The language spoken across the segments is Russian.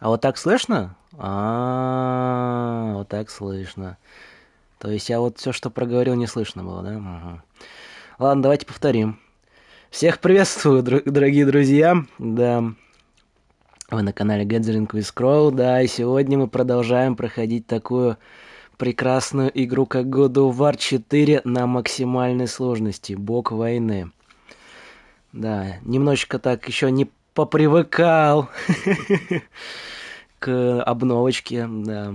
А вот так слышно? Вот так слышно. То есть я вот все, что проговорил, не слышно было, да? Ага. Ладно, давайте повторим. Всех приветствую, дорогие друзья. Да, вы на канале Gathering with Crow, да, и сегодня мы продолжаем проходить такую прекрасную игру, как God of War 4 на максимальной сложности. Бог войны. Да, немножечко так еще не попривыкал к обновочке, да.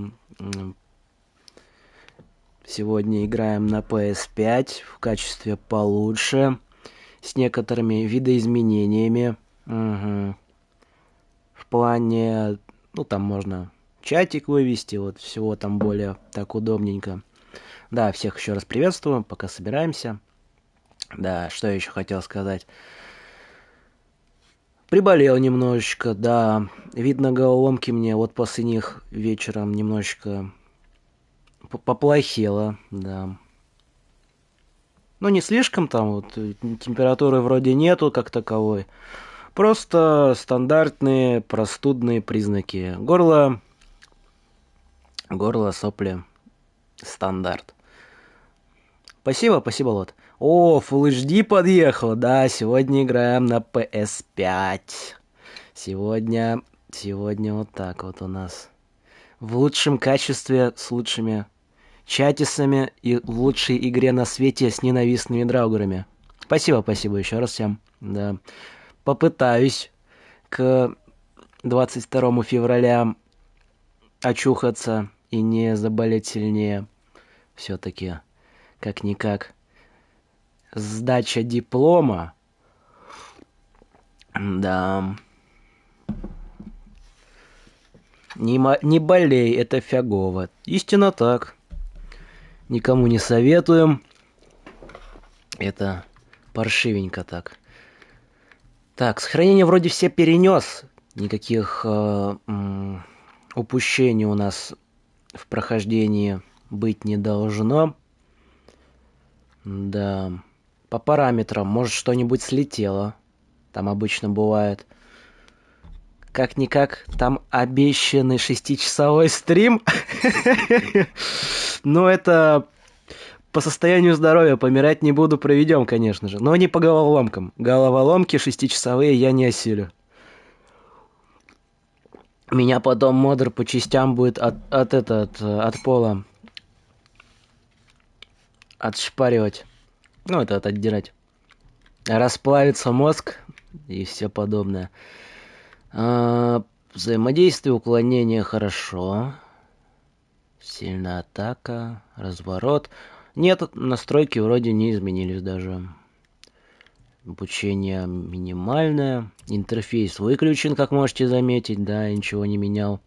Сегодня играем на PS5 в качестве получше, с некоторыми видоизменениями. Мгм. В плане, ну там можно чатик вывести, вот всего там более так удобненько. Да, всех еще раз приветствую, пока собираемся. Да, что я еще хотел сказать. Приболел немножечко, да. Видно, головоломки мне вот после них вечером немножечко поплохело, да. Ну, не слишком там, вот, температуры вроде нету как таковой. Просто стандартные простудные признаки. Горло, сопли, стандарт. Спасибо, спасибо, Лот. О, Full HD подъехал, да, сегодня играем на PS5. Сегодня вот так вот у нас. В лучшем качестве, с лучшими чатисами и в лучшей игре на свете с ненавистными драугерами. Спасибо, спасибо еще раз всем. Да. Попытаюсь к 22 февраля очухаться и не заболеть сильнее. Все-таки, как-никак, сдача диплома. Да. Не болей, это фигово. Истинно так. Никому не советуем. Это паршивенько так. Так, сохранение вроде все перенес. Никаких упущений у нас в прохождении быть не должно. Да. По параметрам, может, что-нибудь слетело. Там обычно бывает. Как-никак, там обещанный 6-часовой стрим. Но это по состоянию здоровья, помирать не буду, проведем, конечно же. Но не по головоломкам. Головоломки 6-часовые я не осилю. Меня потом модер по частям будет от пола отшпаривать. Ну, это отдирать. Расплавится мозг и все подобное. Взаимодействие, уклонение хорошо. Сильная атака, разворот. Нет, настройки вроде не изменились даже. Обучение минимальное. Интерфейс выключен, как можете заметить. Да, я ничего не менял.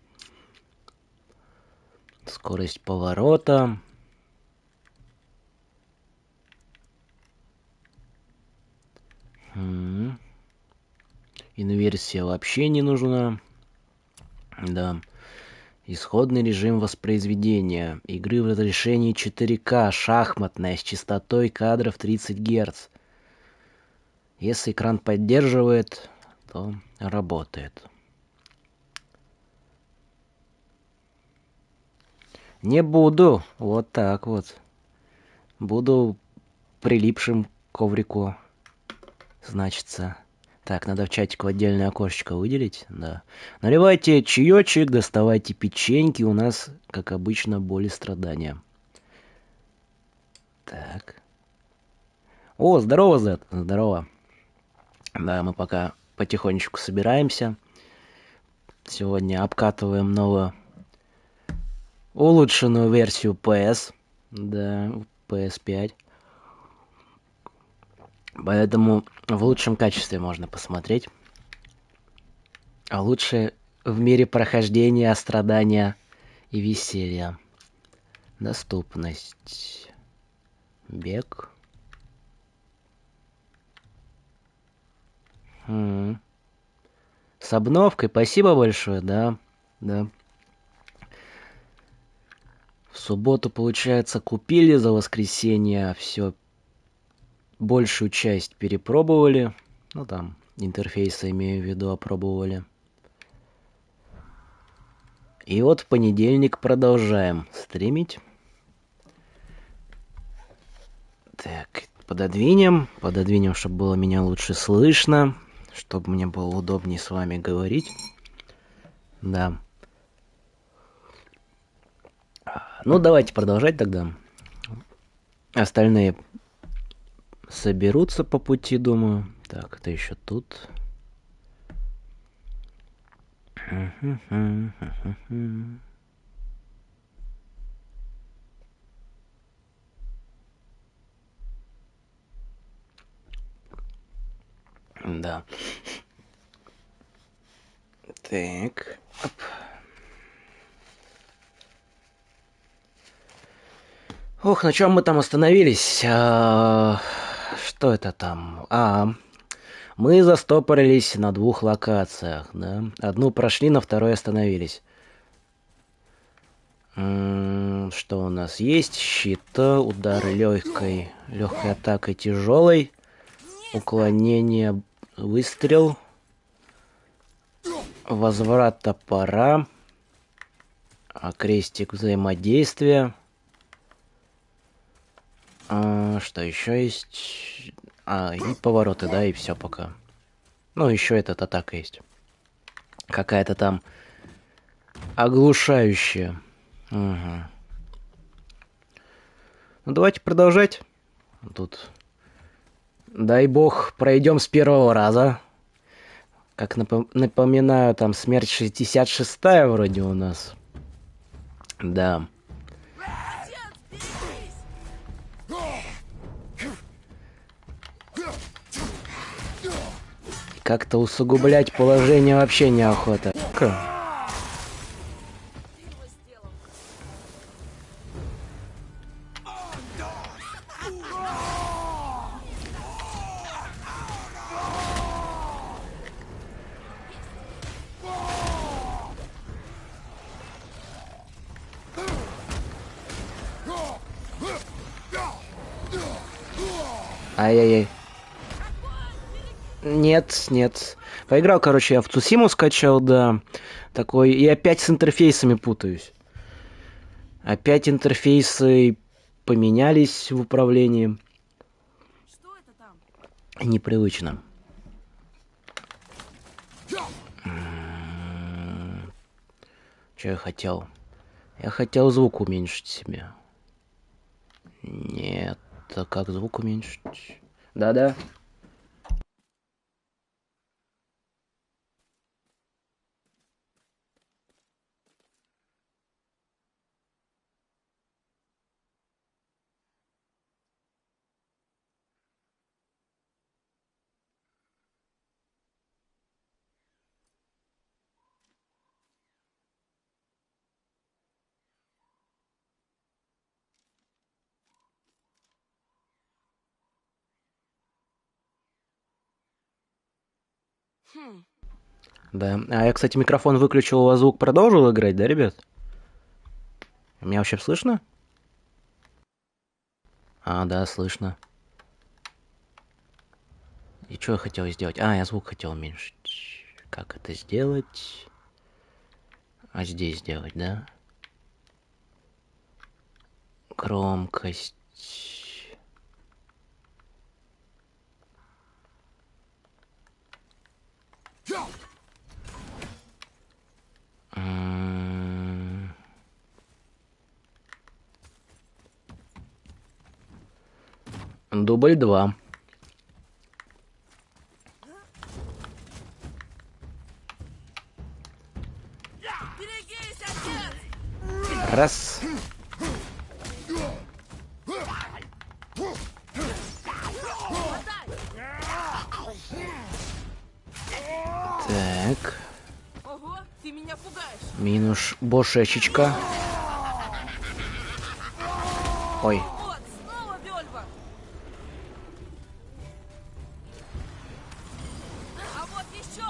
Скорость поворота. Инверсия вообще не нужна. Да. Исходный режим воспроизведения. Игры в разрешении 4К, шахматная, с частотой кадров 30 Гц. Если экран поддерживает, то работает. Не буду. Вот так вот. Буду прилипшим к коврику. Значится. Так, надо в чатик в отдельное окошечко выделить. Да. Наливайте чаечек, доставайте печеньки. У нас, как обычно, боль и страдания. Так. О, здорово, Зет. Здорово. Да, мы пока потихонечку собираемся. Сегодня обкатываем новую улучшенную версию PS. Да, PS5. Поэтому в лучшем качестве можно посмотреть. А лучше в мире прохождения, страдания и веселья. Доступность. Бег. С обновкой. Спасибо большое, да. Да. В субботу, получается, купили, за воскресенье все, большую часть перепробовали. Ну, там, интерфейсы, имею в виду, опробовали. И вот в понедельник продолжаем стримить. Так, пододвинем, чтобы было меня лучше слышно, чтобы мне было удобнее с вами говорить. Да. Ну, давайте продолжать тогда. Остальные соберутся по пути, думаю. Так, это еще тут. Да. Так. Оп. Ох, на чем мы там остановились? Что это там? Мы застопорились на 2 локациях, да? Одну прошли, на второй остановились. Что у нас есть? Щит, удар легкой атакой тяжелой, уклонение, выстрел, возврат топора, крестик взаимодействия. Что еще есть? И повороты, да, и все пока. Ну, еще этот атака есть. Какая-то там оглушающая. Угу. Ну, давайте продолжать. Тут, дай бог, пройдем с первого раза. Как напоминаю, там смерть 66-я вроде у нас. Да. Как-то усугублять положение вообще неохота. Ай-яй-яй. Нет. Поиграл, короче, я в Цусиму скачал, да. Такой. И опять с интерфейсами путаюсь. Опять интерфейсы поменялись в управлении. Что это там? Непривычно. Что я хотел? Я хотел звук уменьшить себе. Нет. А как звук уменьшить? Да-да. Да. А я, кстати, микрофон выключил, у вас звук продолжил играть, да, ребят? Меня вообще слышно? Да, слышно. И что я хотел сделать? Я звук хотел уменьшить. Как это сделать? Здесь сделать, да? Громкость. Дубль 2. Берегись, отец! Раз. Так. Ого, ты меня пугаешь. Минус бошечечка. Ой. Вот, снова Вельва. А вот еще.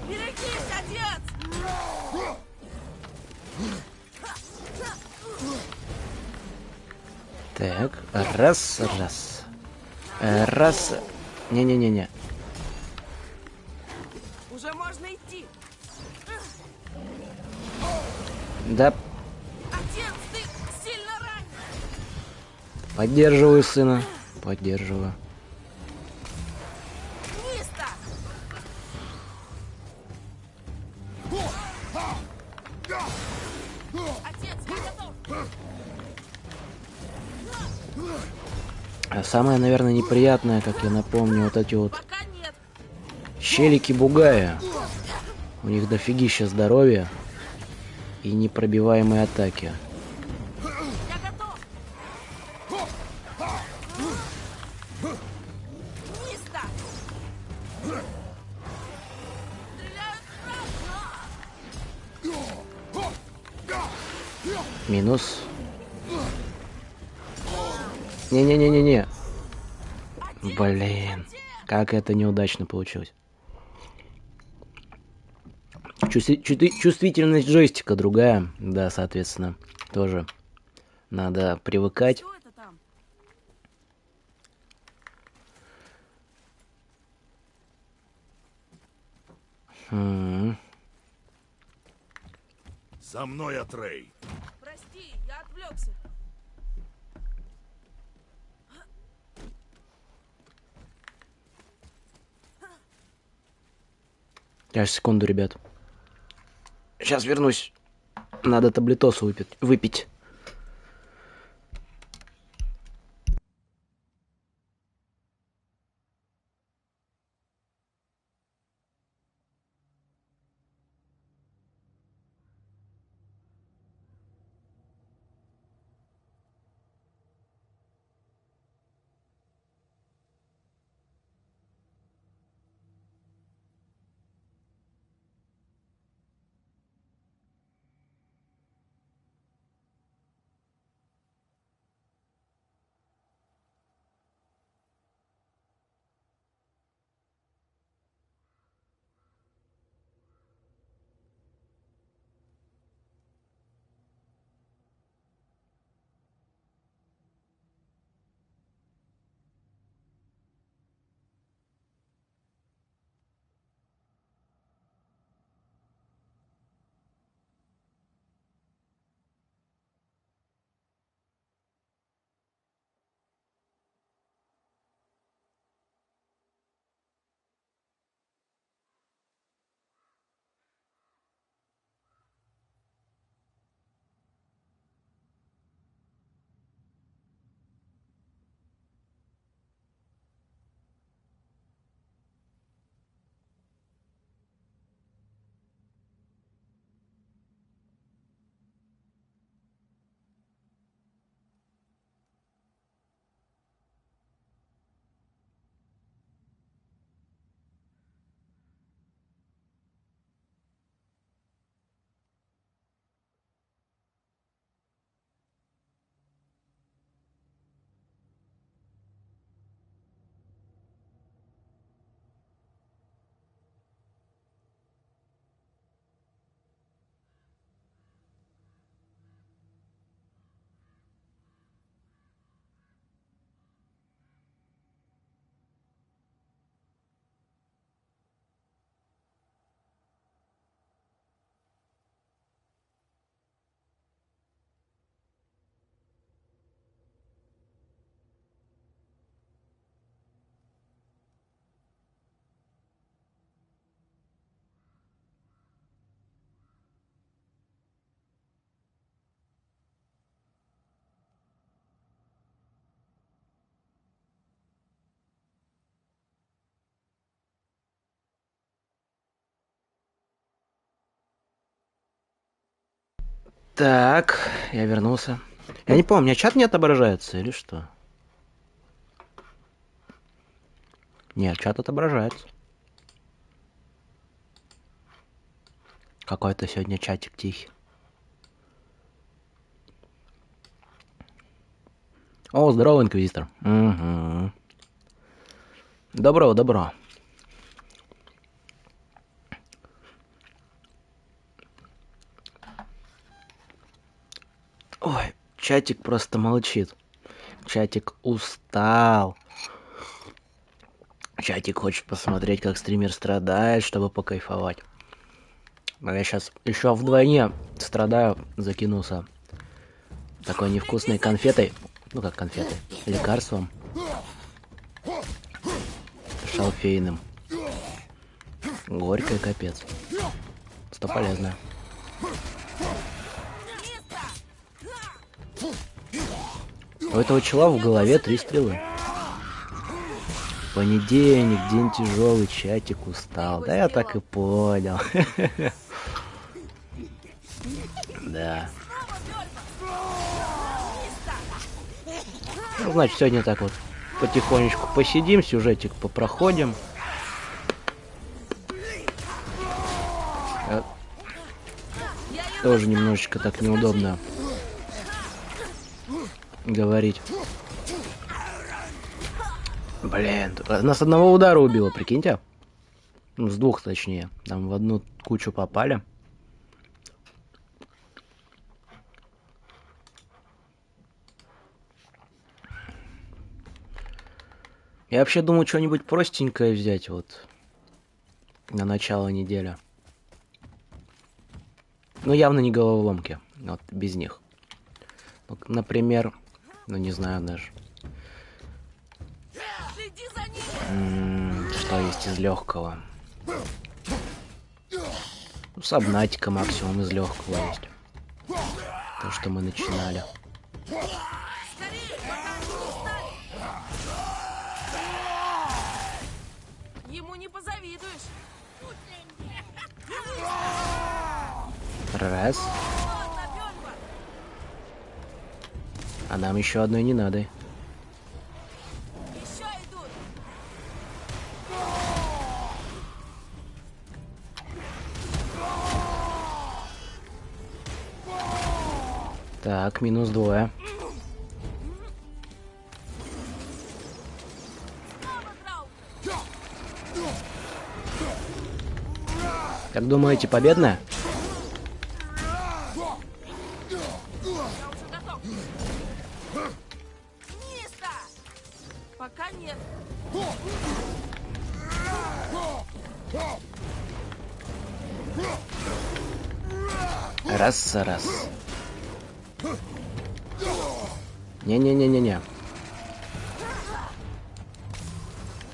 Берегись, отец! Так. Раз. Не-не-не-не. Уже можно идти. Да, Отец, ты сильно ранен. поддерживаю сына. Поддерживаю. Мистер! Отец, я готов. А самое, наверное, неприятное, как я напомню, вот эти вот Пока нет. челики-бугая. У них дофигища здоровья и непробиваемые атаки. Я готов. Мистер! Стреляют справа. Минус. Не-не-не-не-не. Блин, как это неудачно получилось. Чувствительность джойстика другая, да, соответственно, тоже надо привыкать. Что это там? М. За мной, Атрей. Прости, я отвлекся. Сейчас, секунду, ребят. Сейчас вернусь. Надо таблетосу выпить. Так, я вернулся. Я не помню, у меня чат не отображается или что? Нет, чат отображается. Какой-то сегодня чатик тихий. О, здорово, инквизитор. Угу. Добро, добро. Ой, чатик просто молчит. Чатик устал. Чатик хочет посмотреть, как стример страдает, чтобы покайфовать. А я сейчас еще вдвойне страдаю, закинулся такой невкусной конфетой. Ну как конфетой, лекарством. Шалфейным. Горькая капец. Что полезно. У этого чела в голове 3 стрелы. Понедельник, день тяжелый, чатик устал. Да я так и понял. Да. Ну, значит, сегодня так вот потихонечку посидим, сюжетик попроходим. Тоже немножечко так неудобно говорить. Блин, нас одного удара убило, прикиньте. Ну, с 2 точнее. Там в одну кучу попали. Я вообще думаю, что-нибудь простенькое взять вот на начало недели. Ну, явно не головоломки. Вот, без них. Ну, например, ну, не знаю даже. Что есть из легкого? Ну, Сабнатика максимум из легкого есть. То, что мы начинали. Ему не позавидуешь. Раз. А нам еще одной не надо. Еще идут. Так, минус 2. Как думаете, победная? Я уже готов. Низко. Пока нет. Раз. Не-не-не-не-не.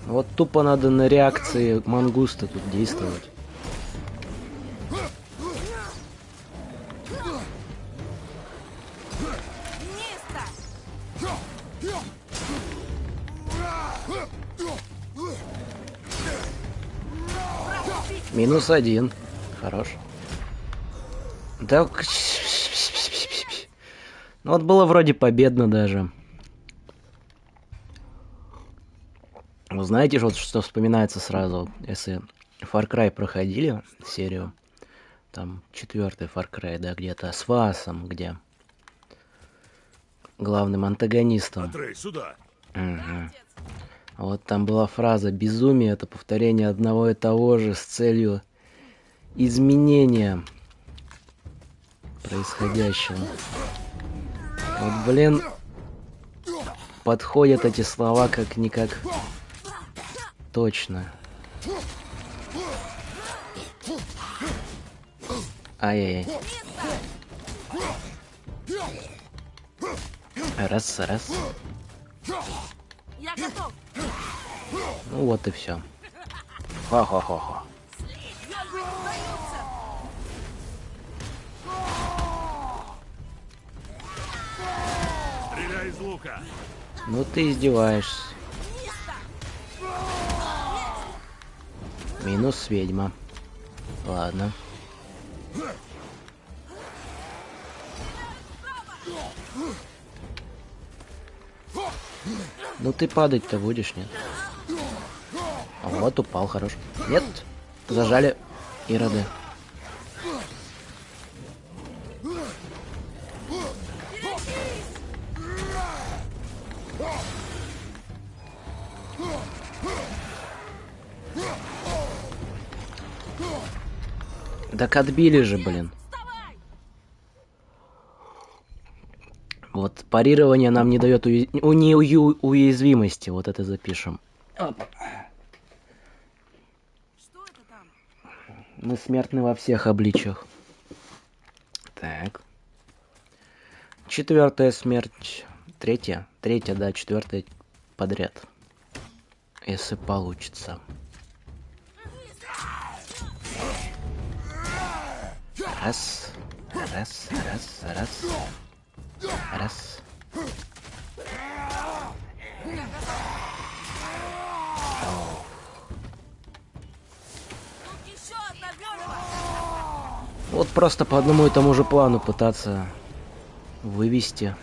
Вот тупо надо на реакции мангуста тут действовать. Низко. Минус 1. Хорош. Да... Ну вот было вроде победно даже. Вы знаете, вот что вспоминается сразу, если Far Cry проходили серию, там 4-й Far Cry, да, где-то с Васом, где главным антагонистом. Атрей, сюда. Угу. Вот там была фраза «Безумие — это повторение одного и того же с целью изменения происходящего». Вот, блин, подходят эти слова как-никак точно. Ай-яй-яй. Раз. Я готов. Ну вот и все. Хо-хо-хо-хо. Стреляй из лука. Ну ты издеваешься. Минус ведьма. Ладно. Ну ты падать-то будешь, нет? А вот упал, хорош. Нет, зажали ироды. Так отбили же, блин. Вот парирование нам не дает уязвимости. Вот это запишем. Опа. Мы смертны во всех обличиях. Так. 4-я смерть. 3-я? 3-я, да, 4-я подряд. Если получится. Раз. Раз, раз, раз. Раз. Тут еще одна бёрва. Вот просто по одному и тому же плану пытаться вывести.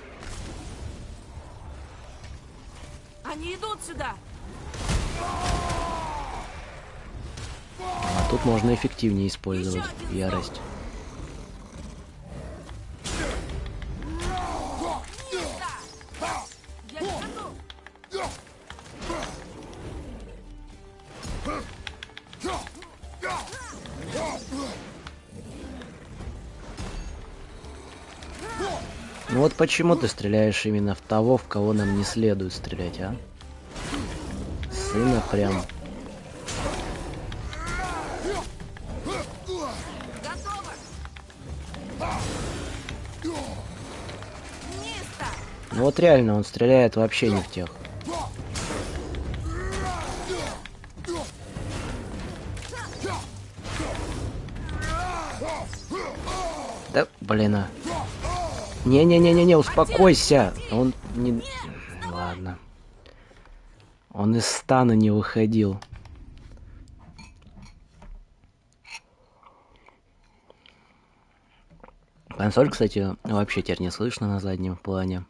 Они идут сюда. А тут можно эффективнее использовать ярость. Я не готов. Ну вот почему ты стреляешь именно в того, в кого нам не следует стрелять, а? Сына прям. Готово. Низко. Ну вот реально, он стреляет вообще не в тех. Да, блин, а. Не-не-не-не-не, успокойся. Он не... Ладно. Он из стана не выходил. Консоль, кстати, вообще теперь не слышно на заднем плане.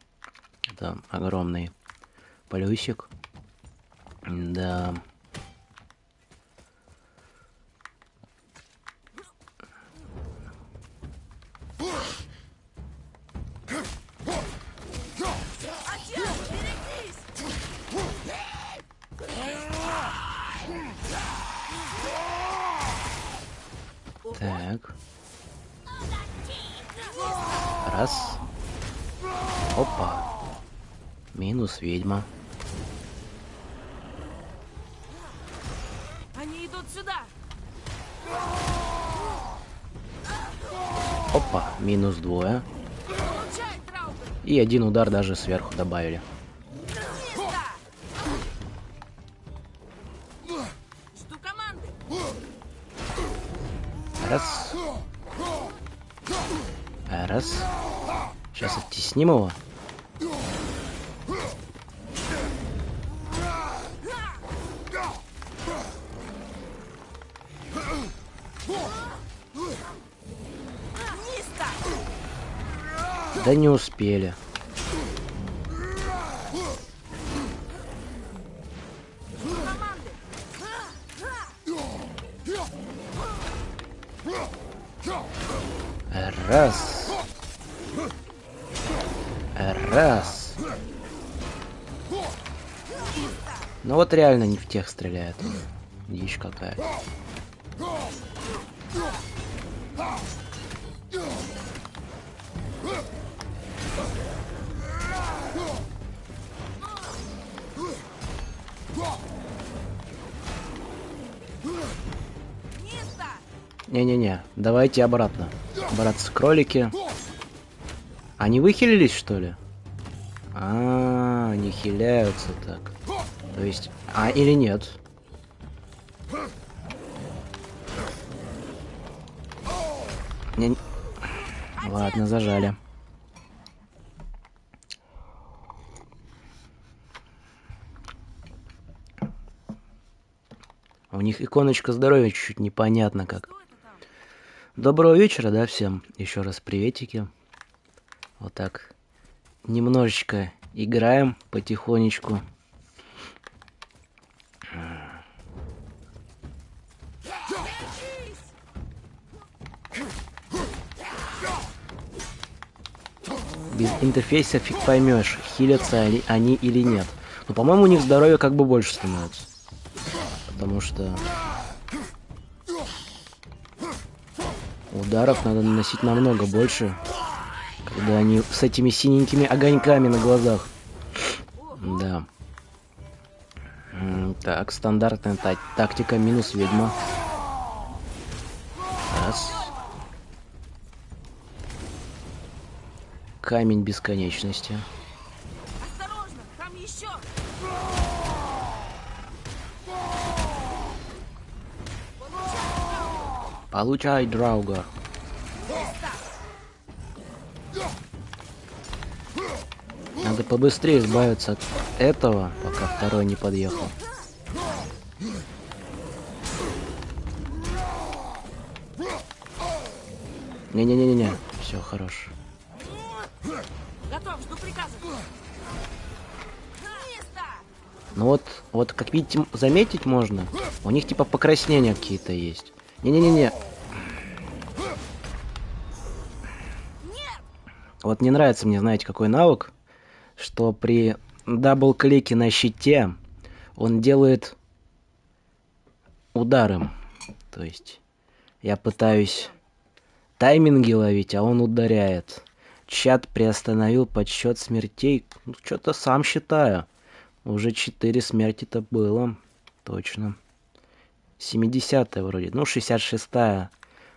Это огромный плюсик. Да. Отец, берегись. Так. Раз. Опа. Минус ведьма. Они идут сюда. Опа. Минус 2. Получай, Траубер. И 1 удар даже сверху добавили. Низко. Жду команды. Раз. Раз. Сейчас оттесним его. Низко. Да не успели. Жду команды. Раз. Раз. Ну вот реально не в тех стреляет. Дичь какая. Низко. Не-не-не, давайте обратно. Братцы-кролики. Они выхилились, что ли? А, они хиляются так. То есть... А, или нет? Не... Ладно, зажали. У них иконочка здоровья чуть-чуть непонятно как. Что это там? Доброго вечера, да, всем. Еще раз приветики. Вот так. Немножечко играем потихонечку. Без интерфейса фиг поймешь, хилятся они или нет. Но, по-моему, у них здоровье как бы больше становится. Потому что ударов надо наносить намного больше, когда они с этими синенькими огоньками на глазах. Да. Так, стандартная тактика минус ведьма. Камень бесконечности. Осторожно, там еще. Получай, Драугар. Надо побыстрее избавиться от этого, пока второй не подъехал. Не-не-не-не-не. Все, хорош. Готов, жду приказа. Место! Ну вот, как видите, заметить можно. У них типа покраснения какие-то есть. Не-не-не-не. Вот не нравится мне, знаете, какой навык, что при дабл-клике на щите он делает ударом. То есть я пытаюсь тайминги ловить, а он ударяет. Чат приостановил подсчет смертей. Ну, что-то сам считаю. Уже 4 смерти-то было. Точно. 70-я вроде. Ну, 66-я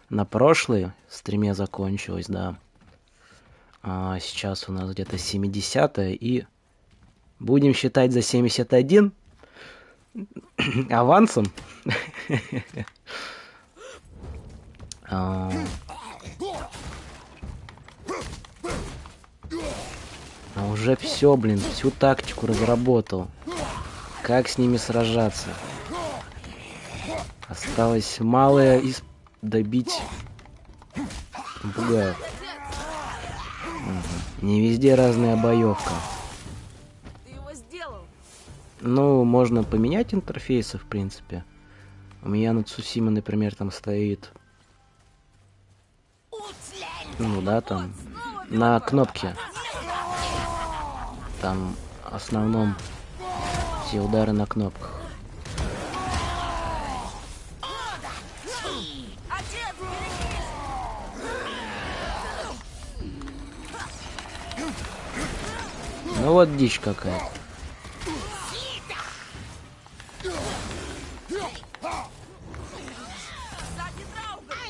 на прошлой стриме закончилась, да. А сейчас у нас где-то 70-я. И будем считать за 71 авансом. А уже все, блин, всю тактику разработал. Как с ними сражаться? Осталось малое добить бугаев. Не везде разная боевка. Ты его сделал. Ну, можно поменять интерфейсы, в принципе. У меня на Цусиме, например, там стоит... Ну да, там на кнопке. Там в основном все удары на кнопках. Отец, берегись! Ну вот дичь какая-то. Сзади Драугар!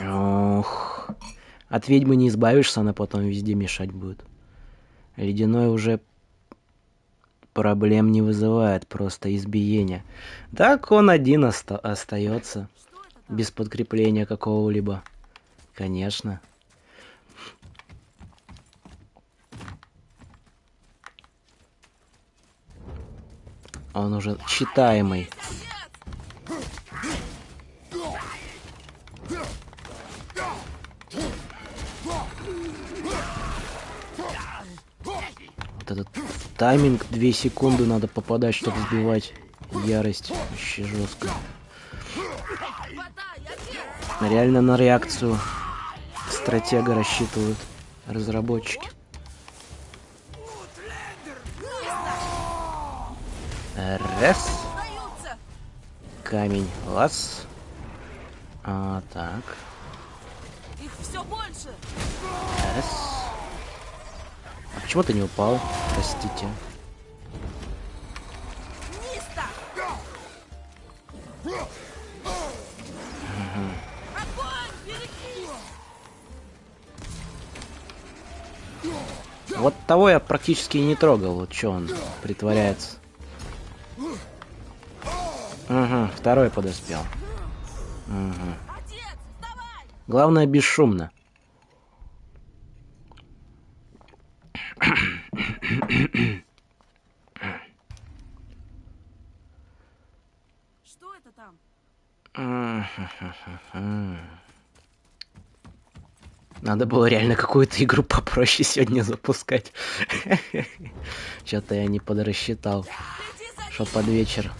Ох. От ведьмы не избавишься, она потом везде мешать будет. Ледяной уже проблем не вызывает, просто избиение. Так он один остается. Без подкрепления какого-либо. Конечно. Он уже читаемый. Вот этот тайминг 2 секунды надо попадать, чтобы сбивать ярость. Вообще жестко. Реально на реакцию стратега рассчитывают разработчики. Раз. Камень. Лаз. А, так. Их все больше. Раз. А почему ты не упал? Простите. Мисто! Огонь! Берегись! Вот того я практически и не трогал. Вот что он притворяется. Угу, второй подоспел. Угу. Отец, вставай! Главное, бесшумно. Что это там? Надо было реально какую-то игру попроще сегодня запускать. Что-то я не подрасчитал, Иди за что под вечер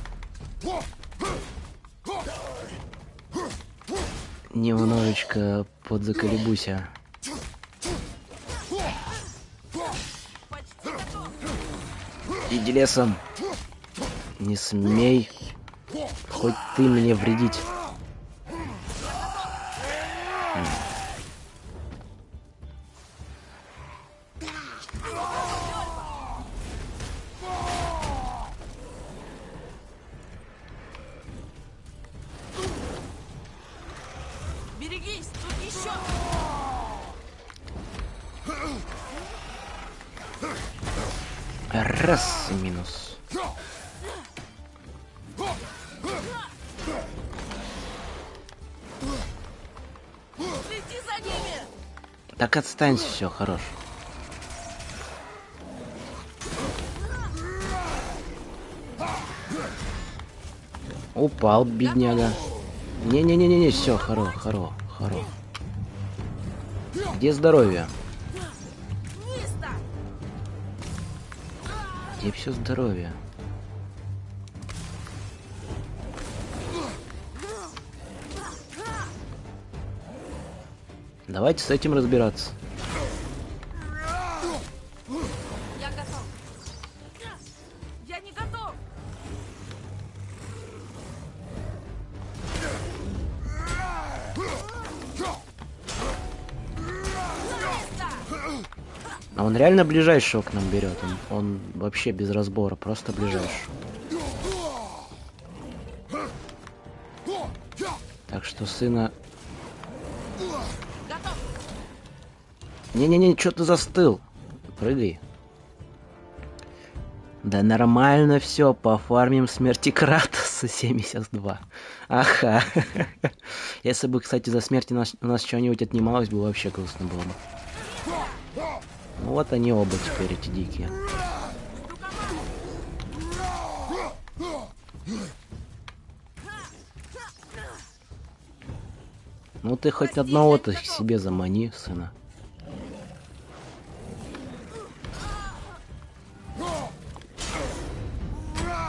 немножечко подзаколебуся. почти готов. Иди лесом. Не смей хоть ты мне вредить. Еще! Раз, минус. Следи за ними! Так отстанься, все, хорош. Упал, бедняга. Не-не-не-не, все, хоро. Где здоровье? Нисто! Где все здоровье? Давайте с этим разбираться. Я готов! Я не готов! Нисто! А он реально ближайшего к нам берет. Он вообще без разбора, просто ближайший. Так что сына... Готов! Не-не-не, что ты застыл? Прыгай. Да нормально все, пофармим смерти Кратоса 72. Ага. Если бы, кстати, за смерть у нас что-нибудь отнималось бы, вообще грустно было бы. Ну вот они оба теперь, эти дикие. Ну ты хоть одного-то себе замани, сына.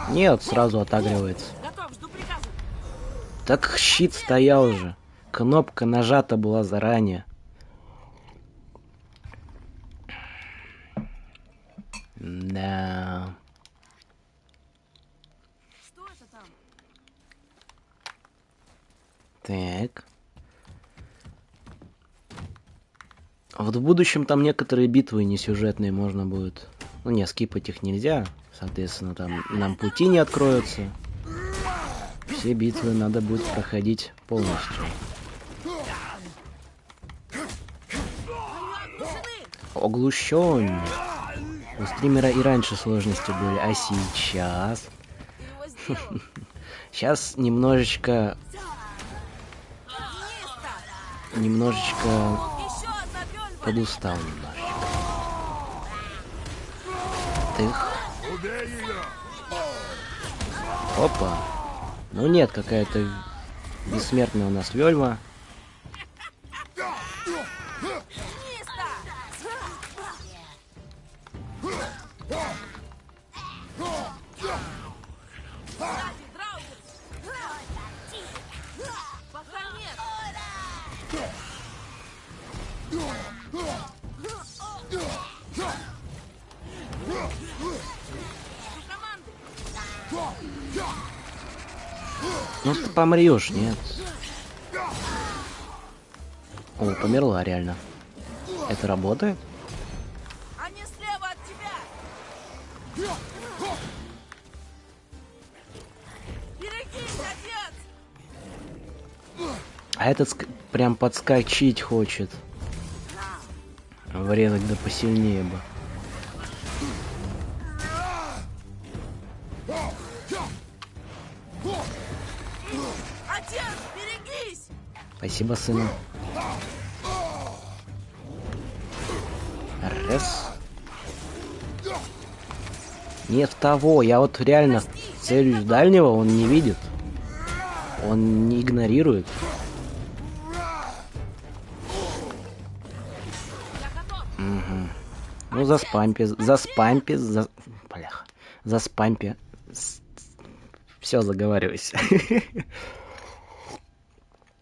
Нет, сразу отагривается. Готов, жду приказа! Так щит стоял же. Кнопка нажата была заранее. Да. Что это там? Так. Вот в будущем там некоторые битвы несюжетные можно будет. Ну не, скипать их нельзя. Соответственно, там нам пути не откроются. Все битвы надо будет проходить полностью. Оглушен. У стримера и раньше сложности были, а сейчас... Ты его сделал! Сейчас немножечко... Немножечко Еще одна бёльва! подустал немножечко. Тых. Убей ее! Опа. Ну нет, какая-то бессмертная у нас Вельма. Нисто! Сзади, Драugер! Пока нет! Жду команды! Ну ты помрешь, нет? О, померла реально. Это работает? Они слева от тебя! Берегись, отец! А этот прям подскочить хочет. Врезать да посильнее бы. Отец, берегись! Спасибо, сына. Раз. Не в того, я вот реально целюсь дальнего, он не видит. Он не игнорирует. Я готов! Угу. Ну, заспампи, Бляха. Заспампи. Все, заговаривайся.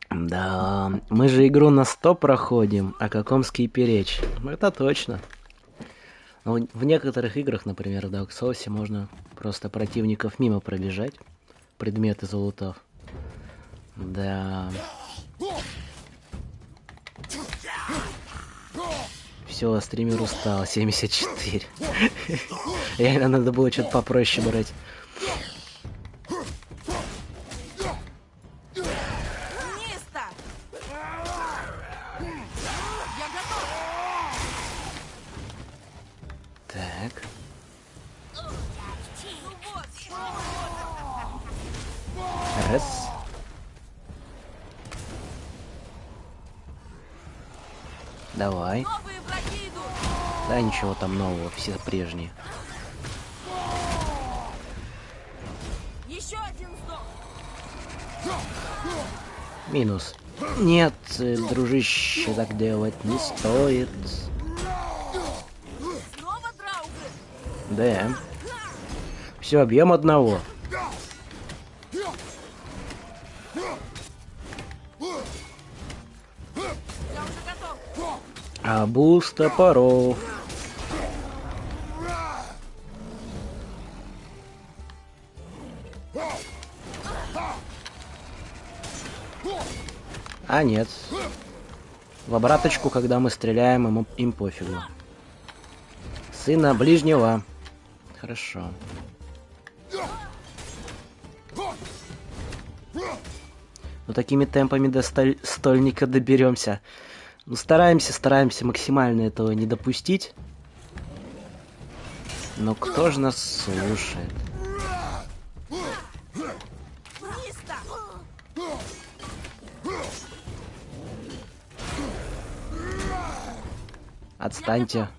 Да, мы же игру на 100 проходим, о каком скипе речь? Ну, это точно. Но в некоторых играх, например, в Dark Souls, можно просто противников мимо пробежать, предметы залутав. Да. Все, стример устал, 74. Реально надо было что-то попроще брать. Нисто! Раз. Давай. Новые враги идут! Да ничего там нового, все прежние. Еще один сдох! Минус. Нет, дружище, так делать не стоит. Снова драугры! Да. Все, бьем одного. Я уже готов! Обуз топоров. А нет. В обраточку, когда мы стреляем, им пофигу. Сына ближнего. Хорошо. Ну такими темпами до стольника доберемся. Ну стараемся максимально этого не допустить. Но кто же нас слушает? Вниз-то! Отстаньте.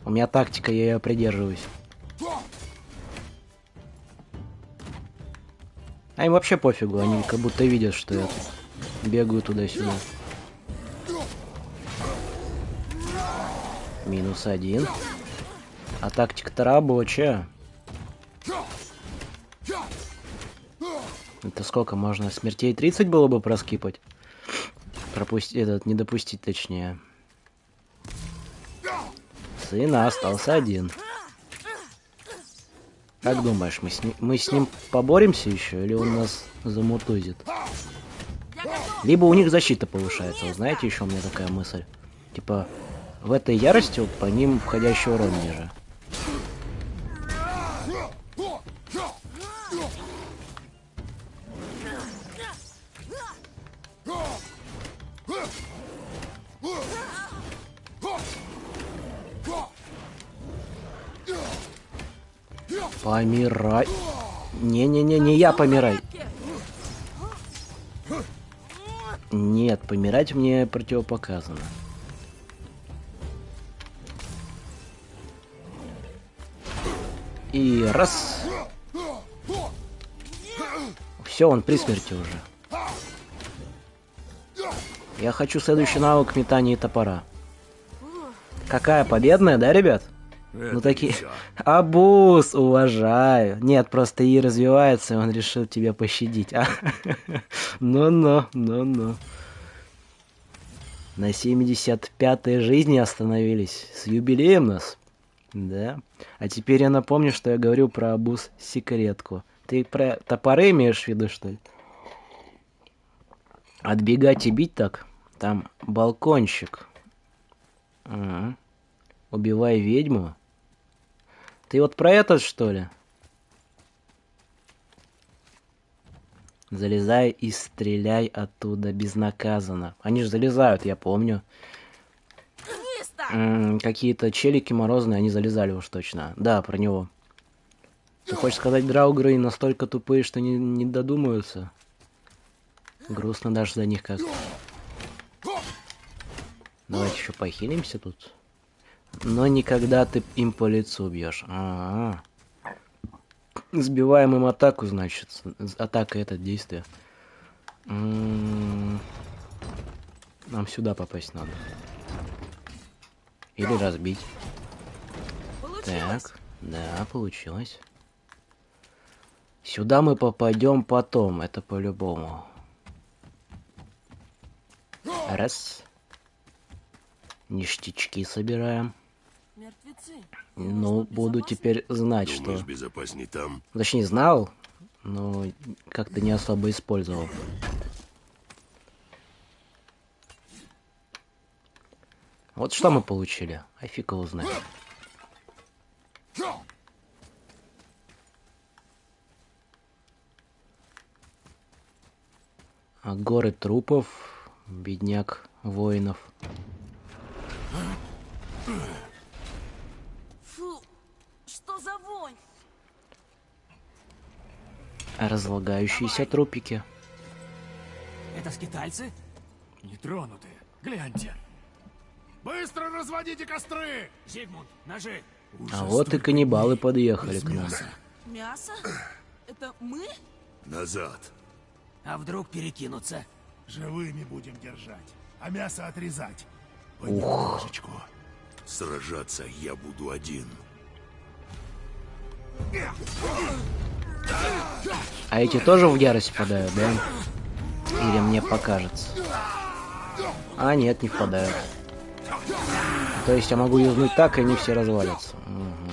У меня тактика, я ее придерживаюсь. А им вообще пофигу, они как будто видят, что я тут бегаю туда-сюда. -1. А тактика-то рабочая. Это сколько можно? Смертей 30 было бы проскипать? Пропустить этот, не допустить точнее. Сына остался один. Как думаешь, мы с ним поборемся еще, или он нас замутузит? Либо у них защита повышается. Вы знаете, еще у меня такая мысль. Типа, в этой ярости по ним входящий урон ниже. Помирай. Не-не-не, не я помирай. Нет, помирать мне противопоказано. И раз. Все, он при смерти уже. Я хочу следующий навык метания топора. Какая победная, да, ребят? Ну такие... Абуз, уважаю. Нет, просто и развивается, и он решил тебя пощадить. Ну-ну. На 75-й жизни остановились. С юбилеем нас. Да. А теперь я напомню, что я говорил про абуз секретку. Ты про топоры имеешь в виду, что ли? Отбегать и бить так? Там балкончик. Угу. Убивай ведьму. Ты вот про этот, что ли? Залезай и стреляй оттуда безнаказанно. Они же залезают, я помню. Какие-то челики морозные, они залезали уж точно. Да, про него. Ты хочешь сказать, драугры настолько тупые, что не додумаются? Грустно даже за них как. Давайте еще похилимся тут. Но никогда ты им по лицу бьешь. Сбиваем им атаку, значит. Атака — это действие. Нам сюда попасть надо. Или разбить. Получилось. Так, да, получилось. Сюда мы попадем потом, это по-любому. Раз. Ништячки собираем. Мертвецы. Ну, буду теперь знать, Думаешь, что... безопасней там? Точнее, знал, но как-то не особо использовал. Вот что мы получили. А фиг его знает. А горы трупов, бедняк воинов. Фу, что за вонь? Разлагающиеся трупики. Это скитальцы? Нетронутые. Гляньте. Быстро разводите костры! Зигмунд, ножи. А вот и каннибалы подъехали к нам. Мясо? Это мы? Назад. А вдруг перекинутся? Живыми будем держать, а мясо отрезать. Ух. Понемножечку. Сражаться я буду один. А эти тоже в ярость впадают, да? Или мне покажется? А, нет, не впадают. То есть я могу юзнуть так, и они все развалятся. Угу.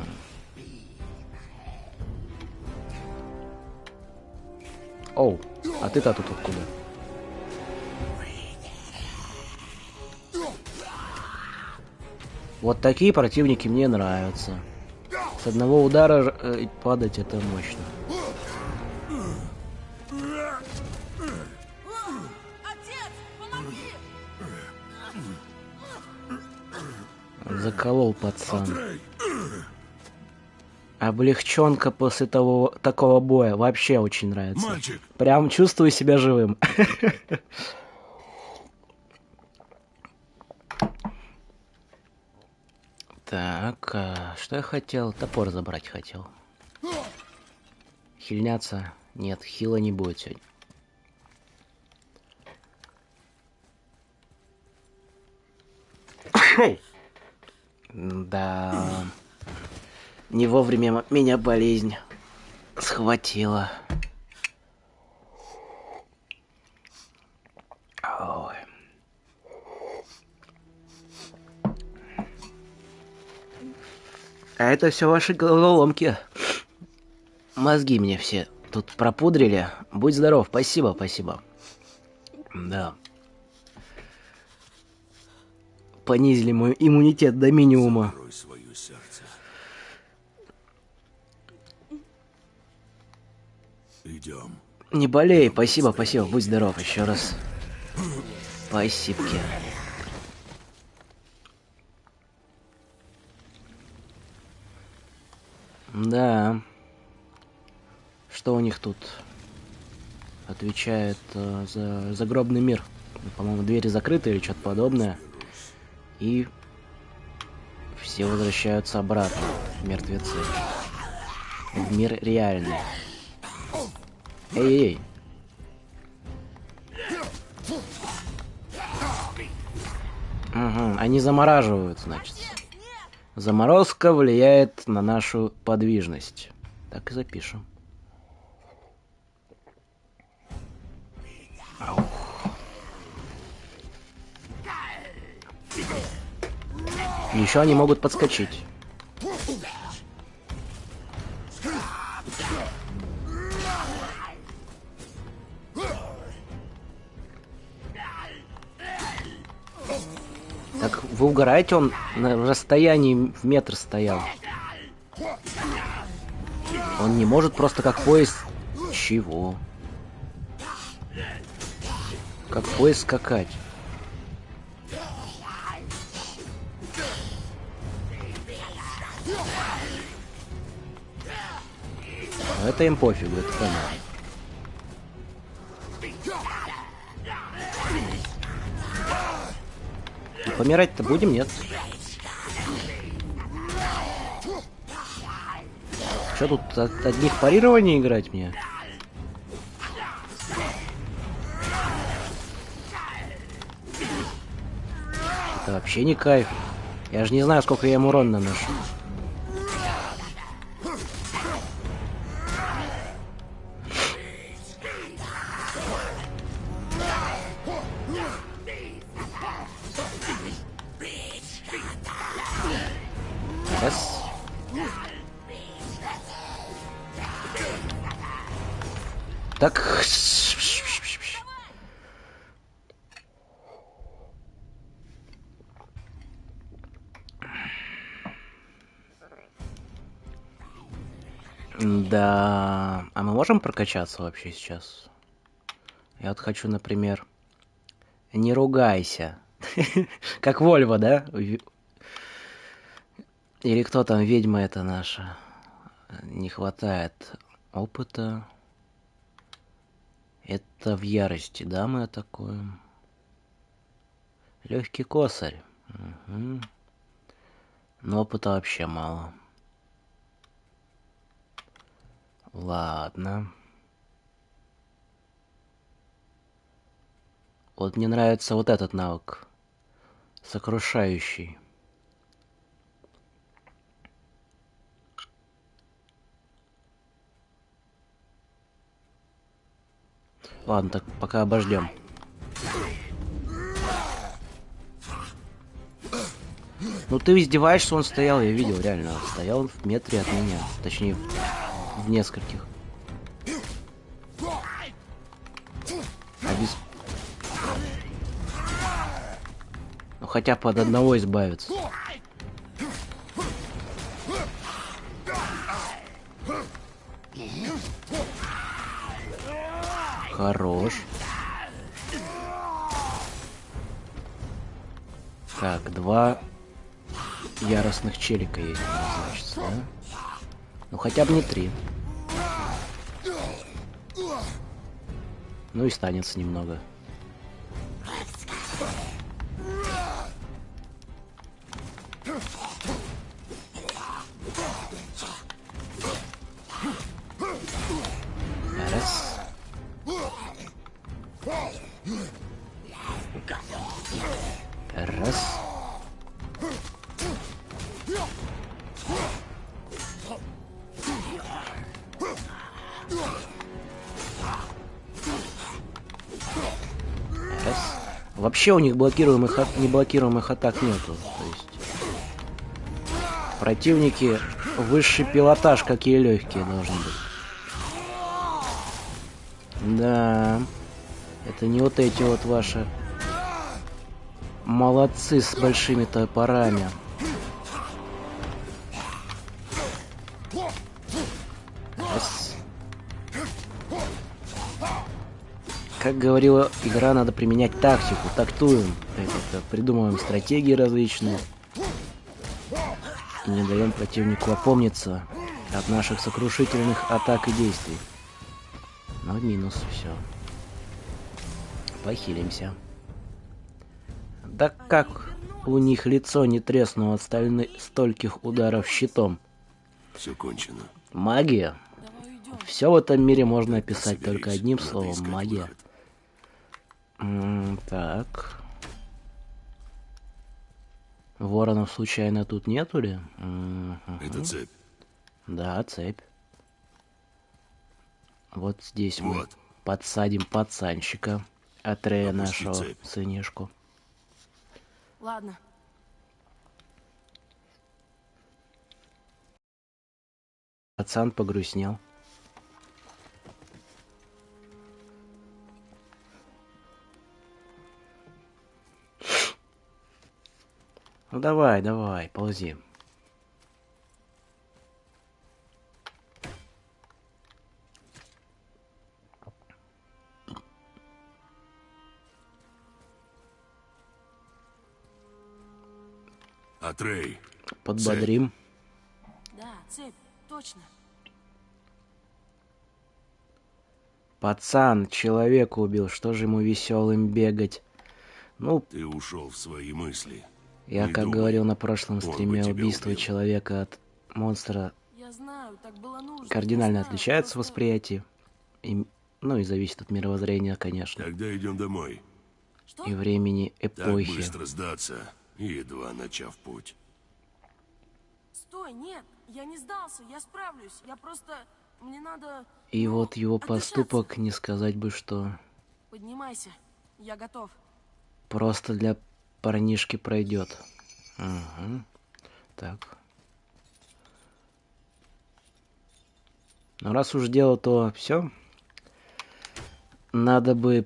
Оу, а ты-то тут откуда? Вот такие противники мне нравятся. С одного удара падать это мощно. Отец, помоги! Заколол пацан. Облегченка после такого боя. Вообще очень нравится. Мальчик! Прям чувствую себя живым. Так, что я хотел? Топор забрать хотел. Хильняться? Нет, хила не будет сегодня. Да. Не вовремя меня болезнь схватила. Ой. А это все ваши головоломки. Мозги мне все тут пропудрили. Будь здоров, спасибо, спасибо. Да. Понизили мой иммунитет до минимума. Закрой свое сердце. Идем. Не болей, спасибо, спасибо. Будь здоров еще раз. Спасибо. Да. Что у них тут? Отвечает за загробный мир. По-моему, двери закрыты или что-то подобное. И все возвращаются обратно, мертвецы. В мир реальный. Эй-эй. Угу, они замораживают, значит. Заморозка влияет на нашу подвижность. Так и запишем. Ау. Еще они могут подскочить. Так вы угораете, он на расстоянии в метр стоял. Он не может просто как поезд... Чего? Как поезд скакать. Но это им пофигу, это понятно. И помирать-то будем, нет? Что тут от одних парирований играть мне? Это вообще не кайф. Я же не знаю, сколько я ему урон наношу. Раз. Так. Да. А мы можем прокачаться вообще сейчас? Я вот хочу, например... Не ругайся. Как Вольва, да? Или кто там, ведьма это наша? Не хватает опыта. Это в ярости, да, мы атакуем? Легкий косарь. Угу. Но опыта вообще мало. Ладно. Вот мне нравится вот этот навык. Сокрушающий. Ладно, так пока обождем. Ну ты издеваешься, он стоял, я видел, реально. Стоял в метре от меня. Точнее, в нескольких. Ну хотя бы от одного избавиться. Хорош. Так, 2 яростных челика есть, значит, да? Ну хотя бы не 3. Ну и станется немного. Раз. Раз. Раз. Вообще у них блокируемых, неблокируемых атак нету. То есть противники высший пилотаж, какие легкие должны быть. Да. Это не вот эти вот ваши молодцы с большими топорами. Раз. Как говорила игра, надо применять тактику. Тактуем. Придумываем стратегии различные. И не даем противнику опомниться от наших сокрушительных атак и действий. Но минус, все. Похилимся. Да как у них лицо не треснуло от стольких ударов щитом? Все кончено. Магия? Давай уйдем. Все в этом мире можно описать Соберись, только одним надо словом. искать Магия. выход. Так. Воронов случайно тут нету ли? Это цепь. Да, цепь. Вот здесь мы Вот. подсадим пацанчика. Атрея Опусти нашего цепь. сынишку. Ладно. Пацан погрустнел. Ну давай, давай, ползи. Атрей. Подбодрим. Да, цепь, точно. Пацан человека убил, что же ему веселым бегать? Ну, Ты ушел в свои мысли. я Не как думай, говорил на прошлом он бы стриме, тебя убийство убил. человека от монстра Я знаю, так было нужно. кардинально я знаю, отличается просто- восприятие. И, ну и зависит от мировоззрения, конечно. Тогда идем домой. Что? И времени Так эпохи. быстро сдаться, едва начав путь. Стой, нет, я не сдался, я справлюсь. Я просто... Мне надо... И ну, вот его отдышаться. поступок, не сказать бы, что Поднимайся, я готов. просто для парнишки пройдет. Угу. Так. Ну раз уж дело, то все. Надо бы,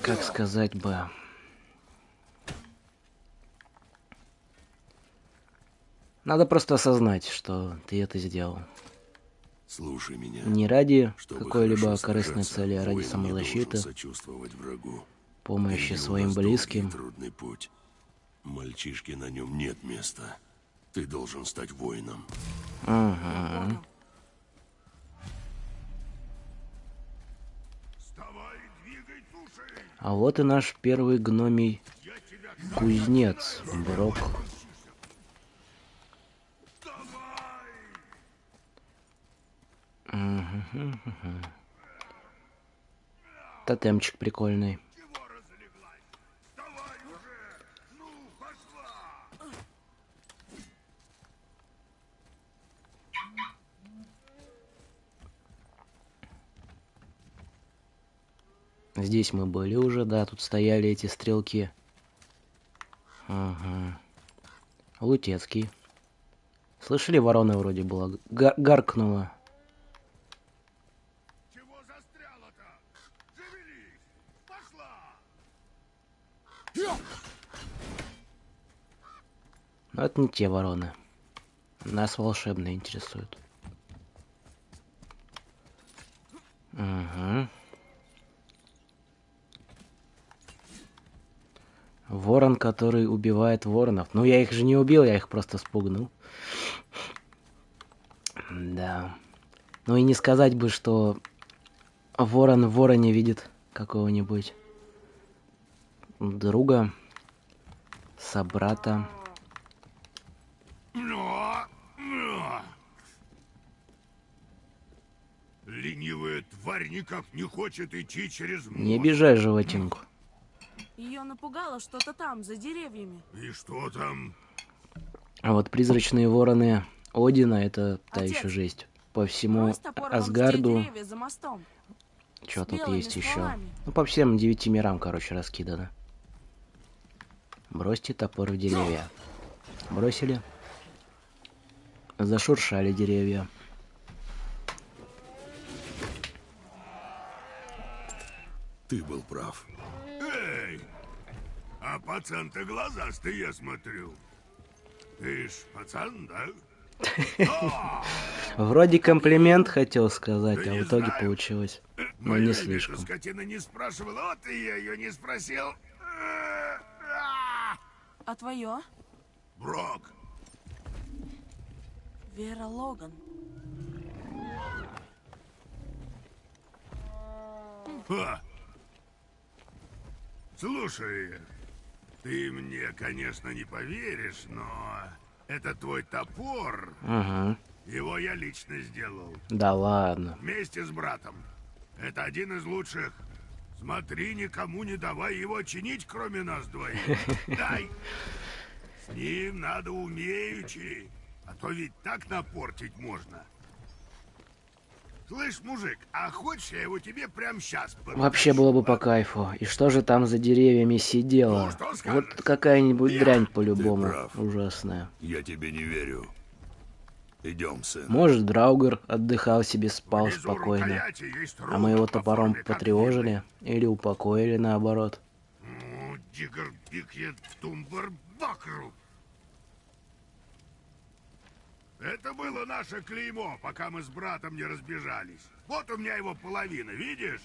как сказать бы, надо просто осознать, что ты это сделал. Слушай меня. Не ради Чтобы какой-либо хорошо корыстной сражаться, цели, а ради воин не самозащиты, должен сочувствовать врагу. помощи Впереди у своим нас долгий и близким. трудный путь. Мальчишке на нем нет места. Ты должен стать воином. Угу. Понял. А вот и наш первый гномий кузнец, Брок. Тотемчик прикольный. Здесь мы были уже, да, тут стояли эти стрелки. Ага. Лутецкий. Слышали, ворона вроде была? Гаркнула. Чего застряла-то? Шевелись! Пошла! Но это не те вороны. Нас волшебные интересуют. Угу. Ворон, который убивает воронов. Ну, я их же не убил, я их просто спугнул. Да. Ну и не сказать бы, что ворон в вороне видит какого-нибудь друга, собрата. Ленивая тварь никак не хочет идти через мост. Не обижай животинку. Ее напугало что-то там, за деревьями. И что там? А вот призрачные вороны Одина — это та Отец, еще жесть. По всему Брось топор вон в те Асгарду. деревья за мостом. Что С тут белыми есть еще? стволами. Ну, по всем 9 мирам, короче, раскидано. Бросьте топор в деревья. Бросили. Зашуршали деревья. Ты был прав. Эй! А пацан-то глазастый, я смотрю. Ты ж пацан, да? Вроде комплимент хотел сказать, Да а не в итоге знаю. получилось. Но Моё не имя слишком. эта скотина не спрашивала, вот и я ее не спросил. А твое? Брок. Вера Логан. Ха. Слушай, ты мне, конечно, не поверишь, но это твой топор. Угу. Его я лично сделал. Да ладно. Вместе с братом. Это один из лучших. Смотри, никому не давай его чинить, кроме нас двоих. Дай. С ним надо умеючи, а то ведь так напортить можно. Слышь, мужик, а хочешь, я его тебе прямо сейчас Вообще было бы по кайфу. И что же там за деревьями сидело? Ну, что Вот скажешь? какая-нибудь дрянь по-любому. Ты прав. Ужасная. Я тебе не верю. Идем, сын. Может, Драугар отдыхал себе, спал Внизу спокойно. рукояти есть А мы его рунок по топором форме, как потревожили. Или упокоили наоборот. вилы. Дигар бикет тумбар бакру. Это было наше клеймо, пока мы с братом не разбежались. Вот у меня его половина, видишь?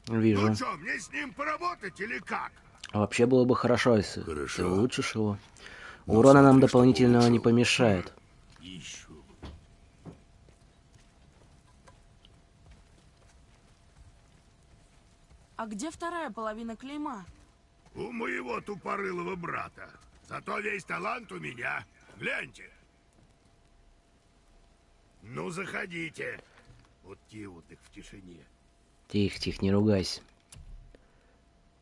Вижу. Ну что, мне с ним поработать или как? А вообще было бы хорошо, если Хорошо. ты улучшишь его. Ну, Урона нам смотри, что дополнительного не улучшил. помешает. Еще. А где вторая половина клейма? У моего тупорылого брата. Зато весь талант у меня. Гляньте. Ну, заходите. Вот те отдых в тишине. Тихо, тихо, не ругайся.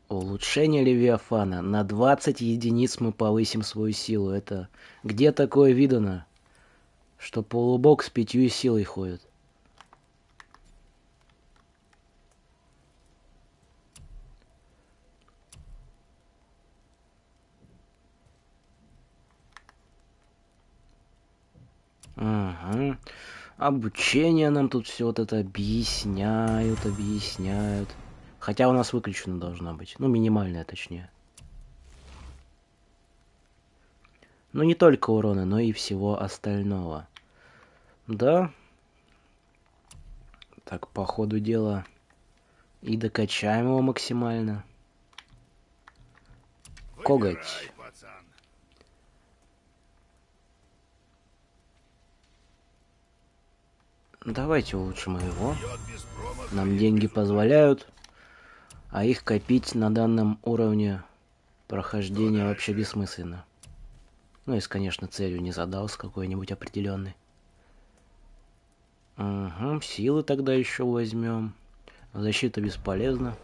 Улучшение Левиафана. На 20 единиц мы повысим свою силу. Это где такое видано? Что полубог с 5 силой ходит. Ага. Обучение нам тут все вот это объясняют. Хотя у нас выключено должно быть. Ну, минимальное, точнее. Ну, не только урона, но и всего остального. Да. Так, по ходу дела. И докачаем его максимально. Коготь. Выбирай, пацан. Давайте улучшим его. Бьет без промаха Нам и деньги без позволяют, а их копить на данном уровне прохождения вообще бессмысленно. Ну, если, конечно, целью не задался какой-нибудь определенный. Угу, силы тогда еще возьмем. Защита бесполезна.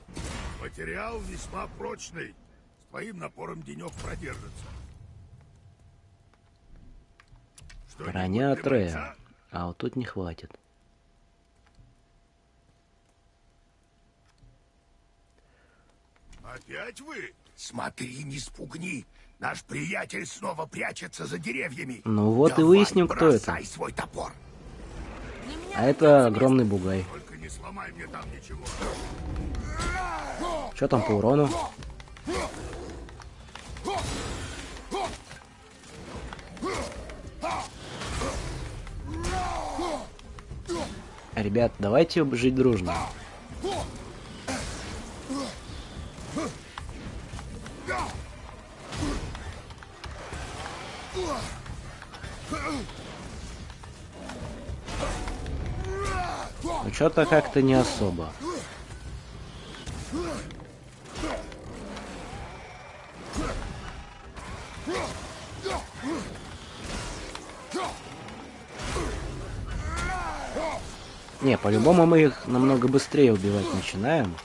материал весьма прочный. С твоим напором денек продержится. Что-нибудь Броня для от Рея. бойца? А вот тут не хватит. Опять вы? Смотри, не спугни. Наш приятель снова прячется за деревьями. Ну вот и Давай, выясним, кто это. бросай свой топор. Для меня А придётся это место. огромный бугай. Только не сломай мне там ничего. Что там по урону? Ребят, давайте жить дружно. Ну что-то как-то не особо. Не, по-любому мы их намного быстрее убивать начинаем.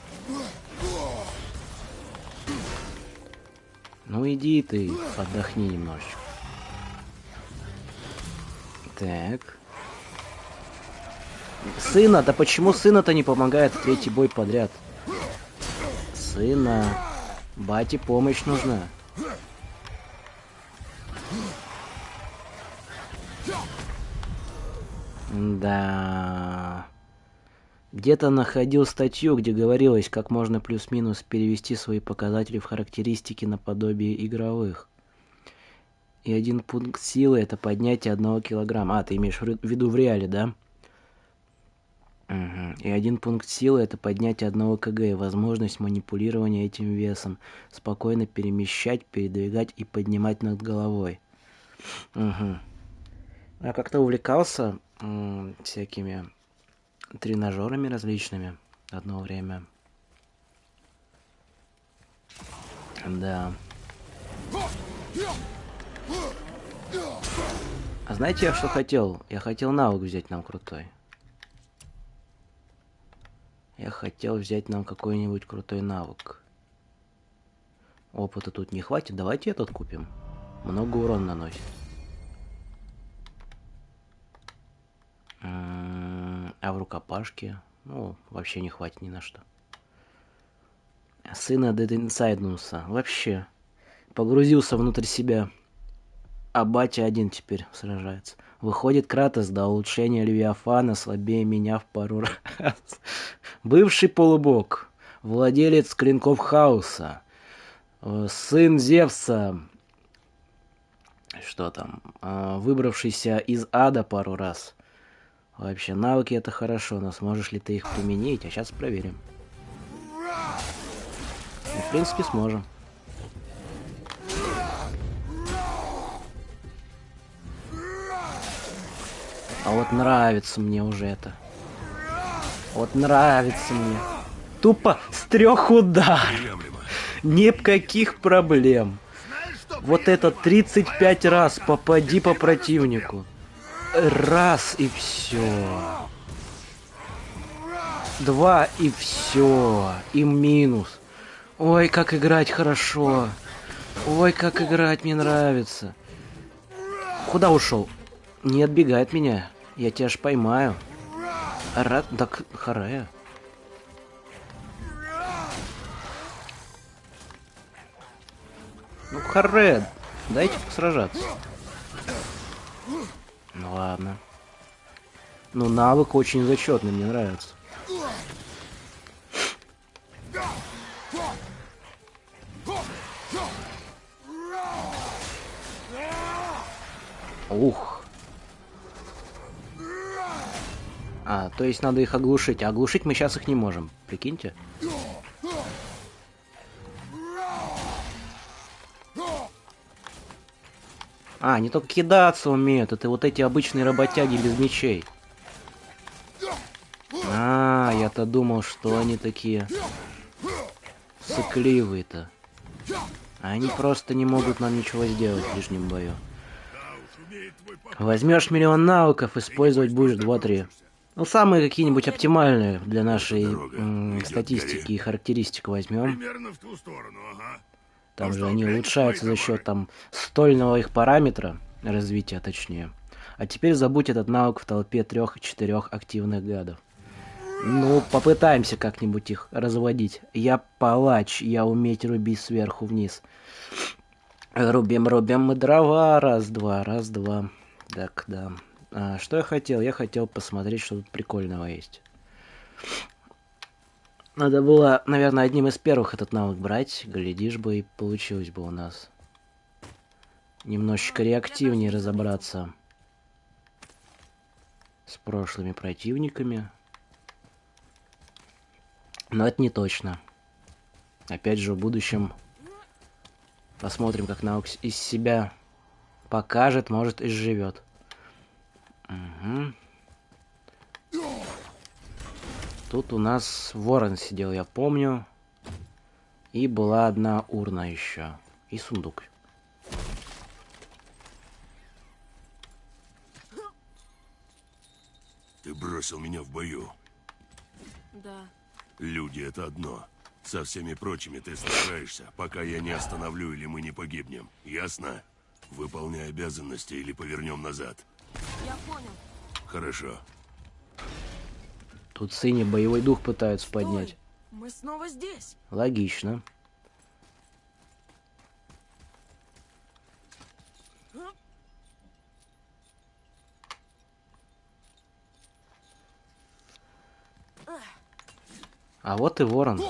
Ну иди ты, отдохни немножечко. Так. Сына, да почему сына-то не помогает в третий бой подряд? Сына. Бате помощь нужна. Да. Где-то находил статью, где говорилось, как можно плюс-минус перевести свои показатели в характеристики наподобие игровых. И один пункт силы — это поднятие 1 килограмма. А, ты имеешь в виду в реале, да? Угу. И один пункт силы — это поднятие 1 кг и возможность манипулирования этим весом. Спокойно перемещать, передвигать и поднимать над головой. Угу. Я как-то увлекался всякими тренажерами различными одно время. Да. А знаете, я что хотел? Я хотел навык взять нам крутой. Я хотел взять нам какой-нибудь крутой навык. Опыта тут не хватит. Давайте этот купим. Много урона наносит. А в рукопашке? Ну, вообще не хватит ни на что. Сына Dead Inside вообще. Погрузился внутрь себя. А батя один теперь сражается. Выходит, Кратос до улучшения Левиафана слабее меня в пару раз. Бывший полубог. Владелец клинков хаоса. Сын Зевса. Что там? Выбравшийся из ада пару раз. Вообще, навыки это хорошо, но сможешь ли ты их применить? А сейчас проверим. Ну, в принципе, сможем. А вот нравится мне уже это. Вот нравится мне. Тупо с 3 ударов. Приемлемо. Никаких проблем. Знаешь, что Вот это 35 раз попади по противнику. Раз и все. 2 и все. И минус. Ой, как играть хорошо. Ой, как играть мне нравится. Куда ушел? Не отбегай от меня. Я тебя ж поймаю. Рад, так харая. Ну, харе, дайте сражаться. Ну ладно. Ну, навык очень зачетный, мне нравится. Ух. А, то есть надо их оглушить. А оглушить мы сейчас их не можем. Прикиньте. А, они только кидаться умеют. Это вот эти обычные работяги без мечей. А, я-то думал, что они такие сыкливые-то. А они просто не могут нам ничего сделать в ближнем бою. Возьмешь миллион навыков, использовать будешь 2-3. Ну, самые какие-нибудь оптимальные для нашей статистики и характеристик возьмем. Примерно в ту сторону, ага. Там Ну же что, они глянешь улучшаются мои за счет товары? там стольного их параметра, развития точнее. А теперь забудь этот навык в толпе 3-4 активных гадов. Ну, попытаемся как-нибудь их разводить. Я палач, я уметь рубить сверху вниз. Рубим мы дрова. Раз-два, раз-два. Так, да. А, что я хотел? Я хотел посмотреть, что тут прикольного есть. Надо было, наверное, одним из первых этот навык брать. Глядишь бы, и получилось бы у нас немножечко реактивнее разобраться с прошлыми противниками. Но это не точно. Опять же, в будущем посмотрим, как навык из себя покажет, может, и живет. Угу. Тут у нас ворон сидел, я помню. И была одна урна еще. И сундук. Ты бросил меня в бою. Да. Люди — это одно. Со всеми прочими ты сражаешься, пока я не остановлю или мы не погибнем. Ясно? Выполняй обязанности или повернем назад. Я понял. Хорошо. Тут сыне боевой дух пытаются поднять. Стой, мы снова здесь. Логично. А вот и ворон.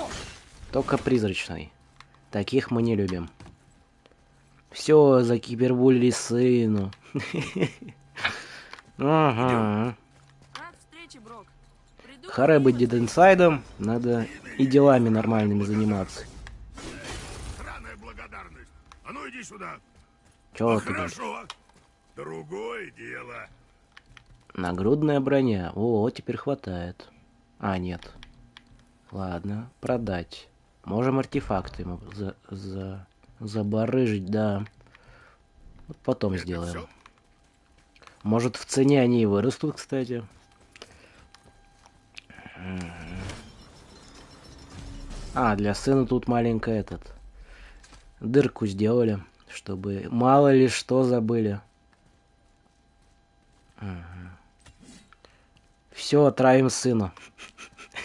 Только призрачный. Таких мы не любим. Все, закибербулили сыну. Ага. Рад встрече, Брок. Приду Харе быть поговорить. дединсайдом, надо и делами нормальными заниматься. Сраная благодарность. А ну иди сюда. Чего А ты говоришь? хорошо. Другое дело. Нагрудная броня. О, теперь хватает. А, нет. Ладно, продать. Можем артефакты ему забарыжить, да. Вот потом Это сделаем. всё? Может, в цене они и вырастут, кстати. А, для сына тут маленько дырку сделали, чтобы мало ли что забыли. Все, отравим сына.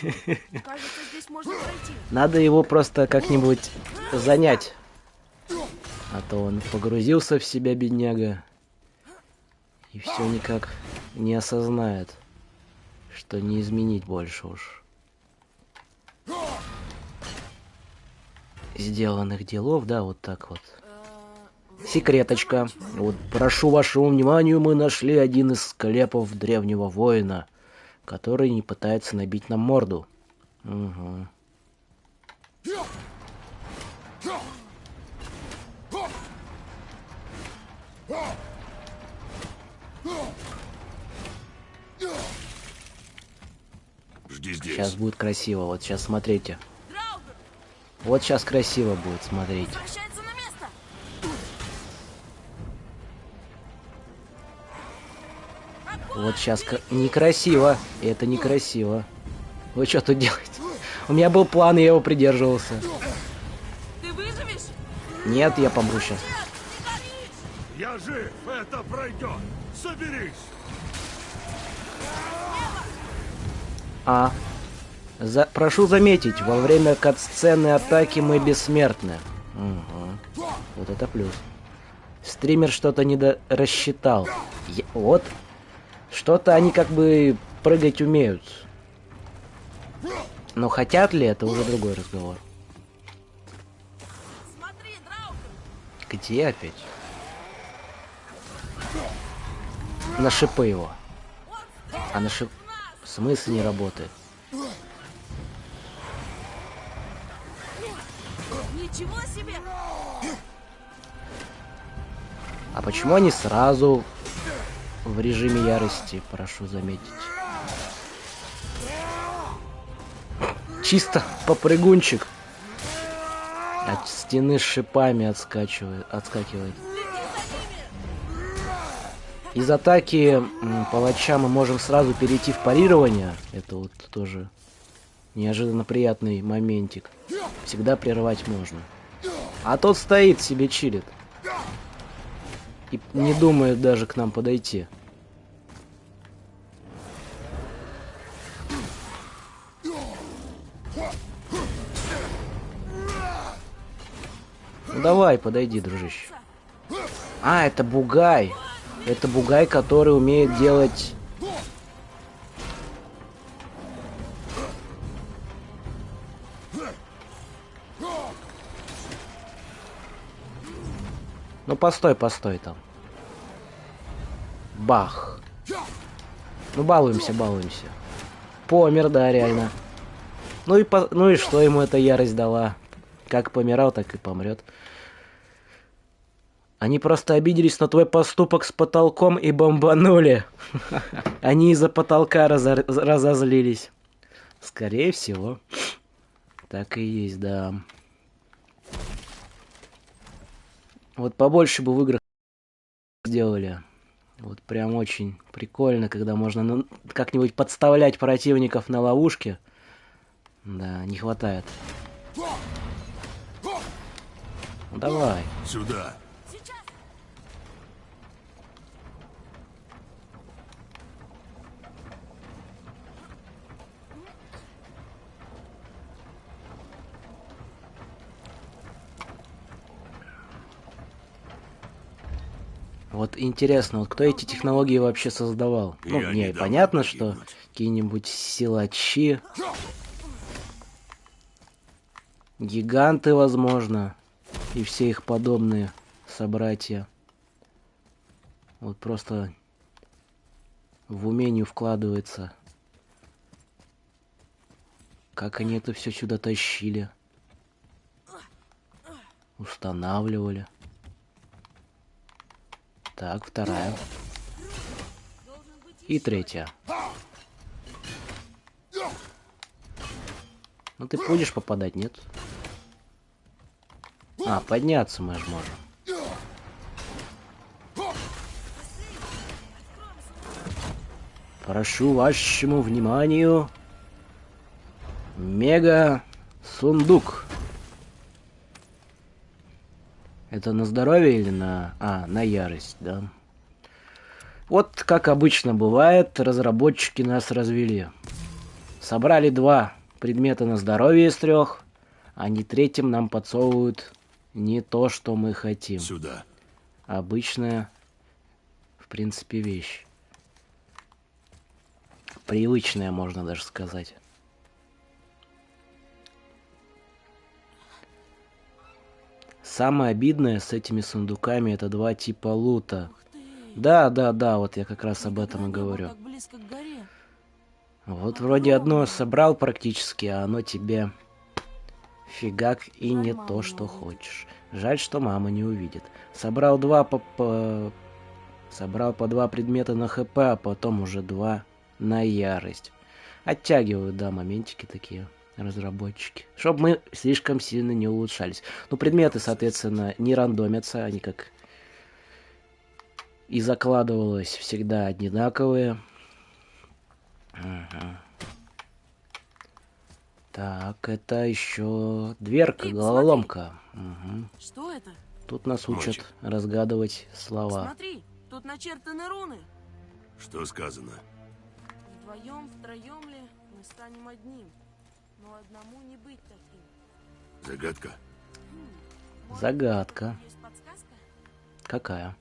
Кажется, здесь можно пройти. Надо его просто как-нибудь занять. А то он погрузился в себя, бедняга. И все никак не осознает, что не изменить больше уж сделанных делов, да, вот так вот. Секреточка. Вот, прошу вашему вниманию, мы нашли один из склепов древнего воина, который не пытается набить нам морду. Угу. Жди здесь. Сейчас будет красиво, вот сейчас смотрите. Драугр, Вот сейчас красиво будет, смотрите. возвращается на место. Вот сейчас некрасиво. Это некрасиво. Вы что тут делаете? У меня был план, и я его придерживался. Ты выживешь? Нет, я помру сейчас. Я жив, это пройдет. Соберись. Прошу заметить, во время кат-сцены атаки мы бессмертны. Угу. Вот это плюс. Стример что-то рассчитал. Вот. Что-то они как бы прыгать умеют. Но хотят ли, это уже другой разговор. Смотри, Драугр. Где опять? На шипы его. А на шип... В смысле не работает? Ничего себе! А почему они сразу в режиме ярости, прошу заметить? Чисто попрыгунчик. От стены с шипами отскакивает. Из атаки палача мы можем сразу перейти в парирование. Это вот тоже неожиданно приятный моментик. Всегда прервать можно. А тот стоит себе, чилит. И не думает даже к нам подойти. Ну давай, подойди, дружище. А, это бугай. Это бугай, который умеет делать... Ну постой, постой там. Бах. Ну балуемся, балуемся. Помер, да, реально. Ну и что ему эта ярость дала? Как помирал, так и помрет. Они просто обиделись на твой поступок с потолком и бомбанули. Они из-за потолка разозлились. Скорее всего. Так и есть, да. Вот побольше бы в играх сделали. Вот прям очень прикольно, когда можно как-нибудь подставлять противников на ловушке. Да, не хватает. Ну, давай. Сюда. Вот интересно, вот кто эти технологии вообще создавал? Ну, не, понятно, что какие-нибудь силачи, гиганты, возможно, и все их подобные собратья. Вот просто в умении вкладывается. Как они это все сюда тащили, устанавливали. Так, вторая. И третья. Ну ты будешь попадать, нет? А, подняться мы же можем. Прошу вашему вниманию. Мега сундук. Это на здоровье или на... А, на ярость, да. Вот, как обычно бывает, разработчики нас развели. Собрали 2 предмета на здоровье из 3, а не третьим нам подсовывают не то, что мы хотим. Сюда. Обычная, в принципе, вещь. Привычная, можно даже сказать. Самое обидное с этими сундуками — это 2 типа лута. Да, вот я как раз об этом и говорю. Вот вроде одно собрал практически, а оно тебе фигак и не то, что хочешь. Жаль, что мама не увидит. Собрал по 2 предмета на ХП, а потом уже 2 на ярость. Оттягивают, да, моментики такие разработчики, чтобы мы слишком сильно не улучшались. Ну, предметы, соответственно, не рандомятся, они как и закладывалось всегда одинаковые. Ага. Так, это еще дверка, головоломка. Угу. Что это? Тут нас учат разгадывать слова. Смотри, тут начертаны руны. Что сказано? Вдвоем, втроем ли мы станем одним? Но одному не быть таким. Загадка? Загадка. Есть подсказка? Какая?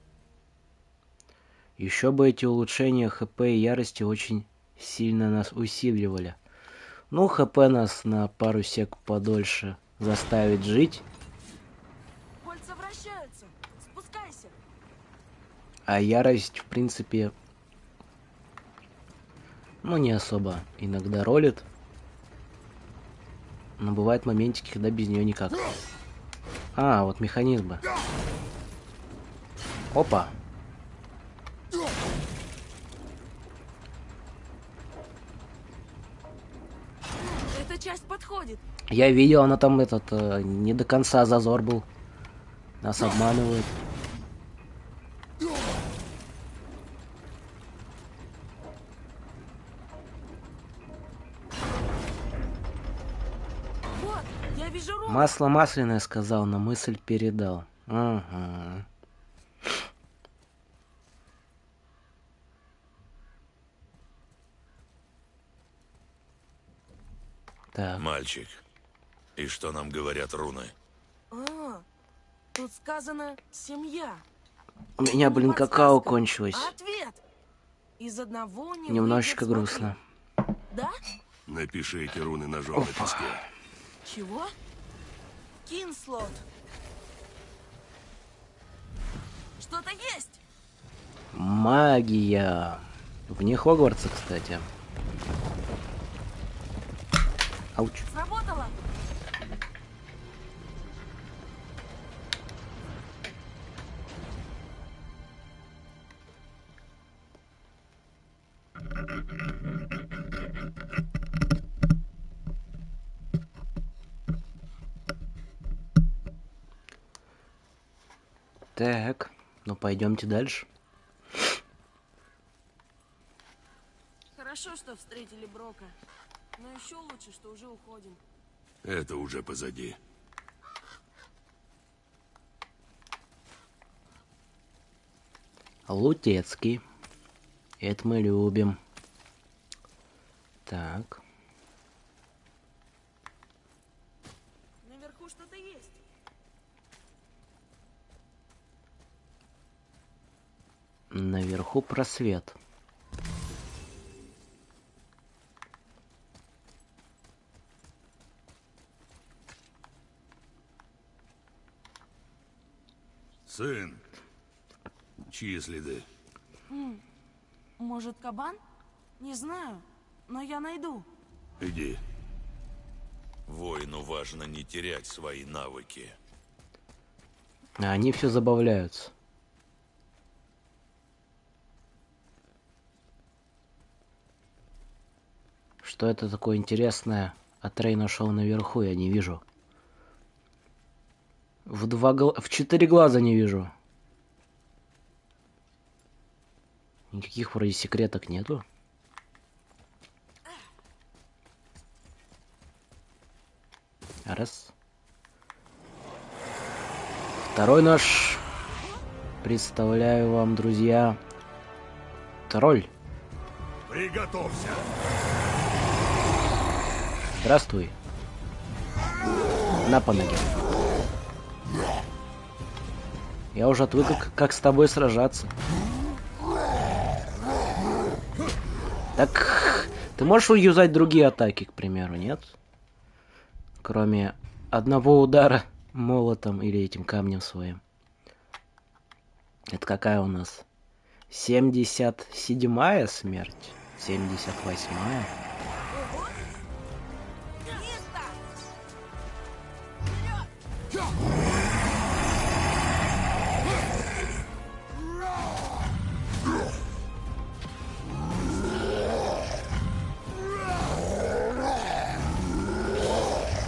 Еще бы эти улучшения ХП и ярости очень сильно нас усиливали. Ну, ХП нас на пару сек подольше заставит жить. Кольца вращаются. Спускайся. А ярость, в принципе, ну, не особо иногда ролит. Но бывают моментики, когда без нее никак. А, вот механизмы. Опа. Это эта часть подходит. Я видел, она там не до конца зазор был. Нас обманывают. Вот, я вижу руны. Масло масляное сказал, но мысль передал. Угу. Так. Мальчик, и что нам говорят руны? А, тут сказано «семья». У меня, блин, Подсказка. какао кончилось. А ответ? Из одного не Немножечко выйдет, грустно. смотри. Да? Напиши эти руны ножом на песке. Чего? Кинслот. Что-то есть. Магия. Вне Хогвартса, кстати. Ауч. Сработало. Так, ну пойдемте дальше. Хорошо, что встретили Брока. Но еще лучше, что уже уходим. Это уже позади. Лутецкий. Это мы любим. Так. Наверху что-то есть. Наверху просвет. Сын, чьи следы? Может, кабан? Не знаю, но я найду. Иди. Воину важно не терять свои навыки. А они все забавляются. Что это такое интересное? А Трей нашел наверху, я не вижу. В 4 глаза не вижу. Никаких вроде секреток нету. Раз. Второй наш. Представляю вам, друзья. Тролль. Приготовься. Здравствуй. На по ноге. Я уже отвык, как с тобой сражаться. Так, ты можешь юзать другие атаки, к примеру, нет? Кроме одного удара молотом или этим камнем своим. Это какая у нас? 77-я смерть? 78-я?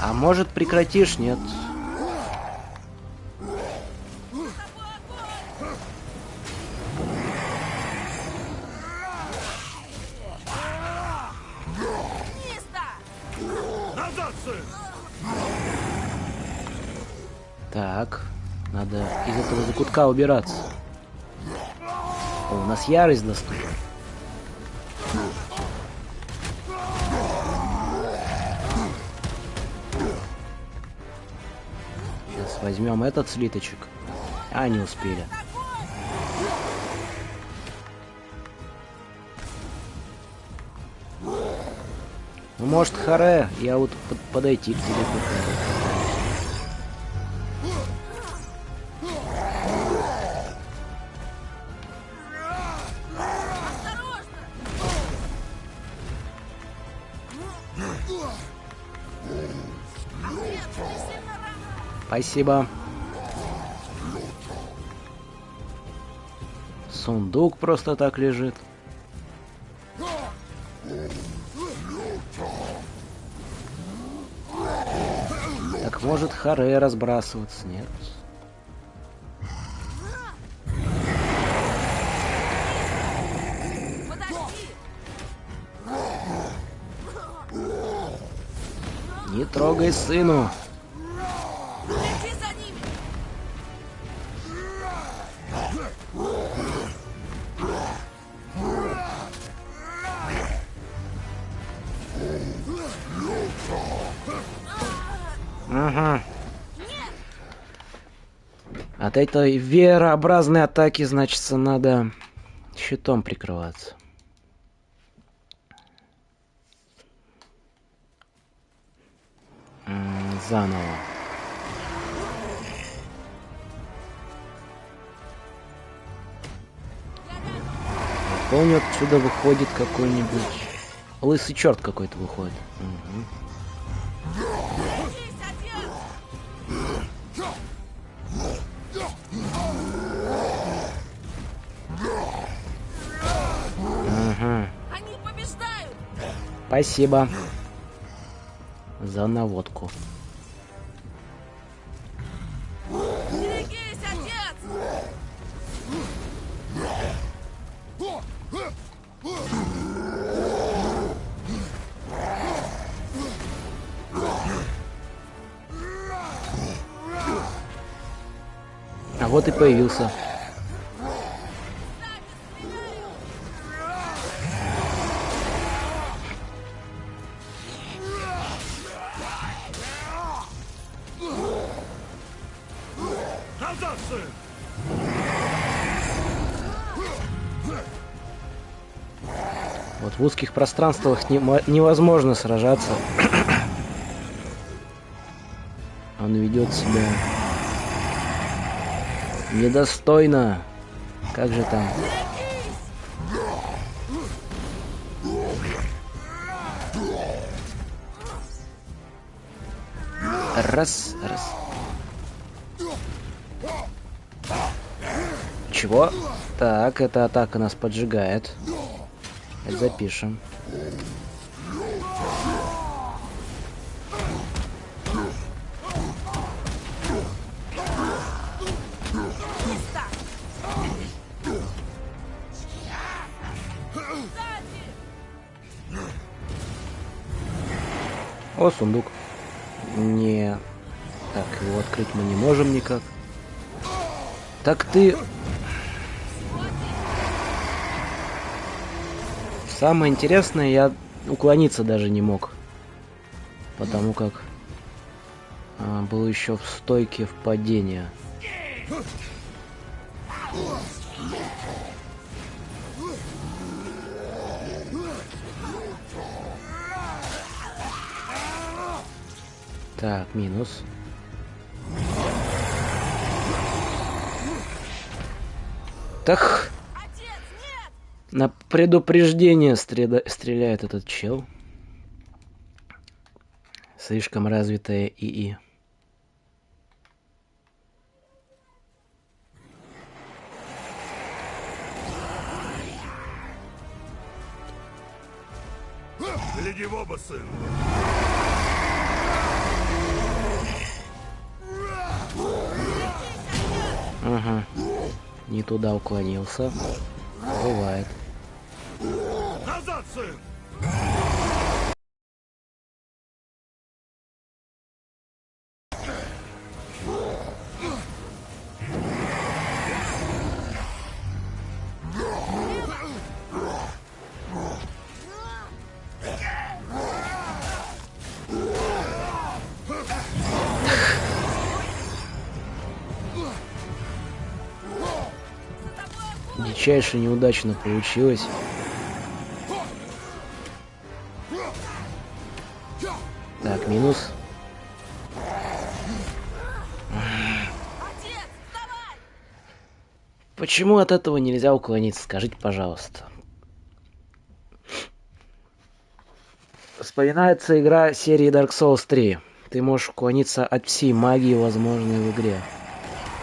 А может прекратишь, нет? Назад, сын! Так, надо из этого закутка убираться. О, у нас ярость доступна. Сейчас возьмем этот слиточек. А, не успели. Ну, может, харе, я вот подойти к тебе попробую. Спасибо. Сундук просто так лежит. Так, может харе разбрасываться, нет? Подожди! Не трогай сыну. Лети за ними! Ага. От этой веерообразной атаки, значит, надо щитом прикрываться. Заново. Я помню, отсюда выходит какой-нибудь... Лысый черт какой-то выходит. Угу. Летись, отец! Ага. Они побеждают! Спасибо за наводку. Берегись, отец! А вот и появился. Назад, сын! Вот в узких пространствах невозможно сражаться. Он ведет себя недостойно. Как же там? Раз, раз. Чего? Так, эта атака нас поджигает. Это запишем. О, сундук. Не. Так, его открыть мы не можем никак. Так ты... Самое интересное, я уклониться даже не мог. Потому как был еще в стойке впадения. Так, минус. Так, на предупреждение стреляет этот чел. Слишком развитая ИИ. Гляди в оба, сын! Ага. Не туда уклонился. Бывает. Назад, сын! Дичайше неудачно получилось. Так, минус. Почему от этого нельзя уклониться? Скажите, пожалуйста. Вспоминается игра серии Dark Souls 3. Ты можешь уклониться от всей магии, возможной в игре.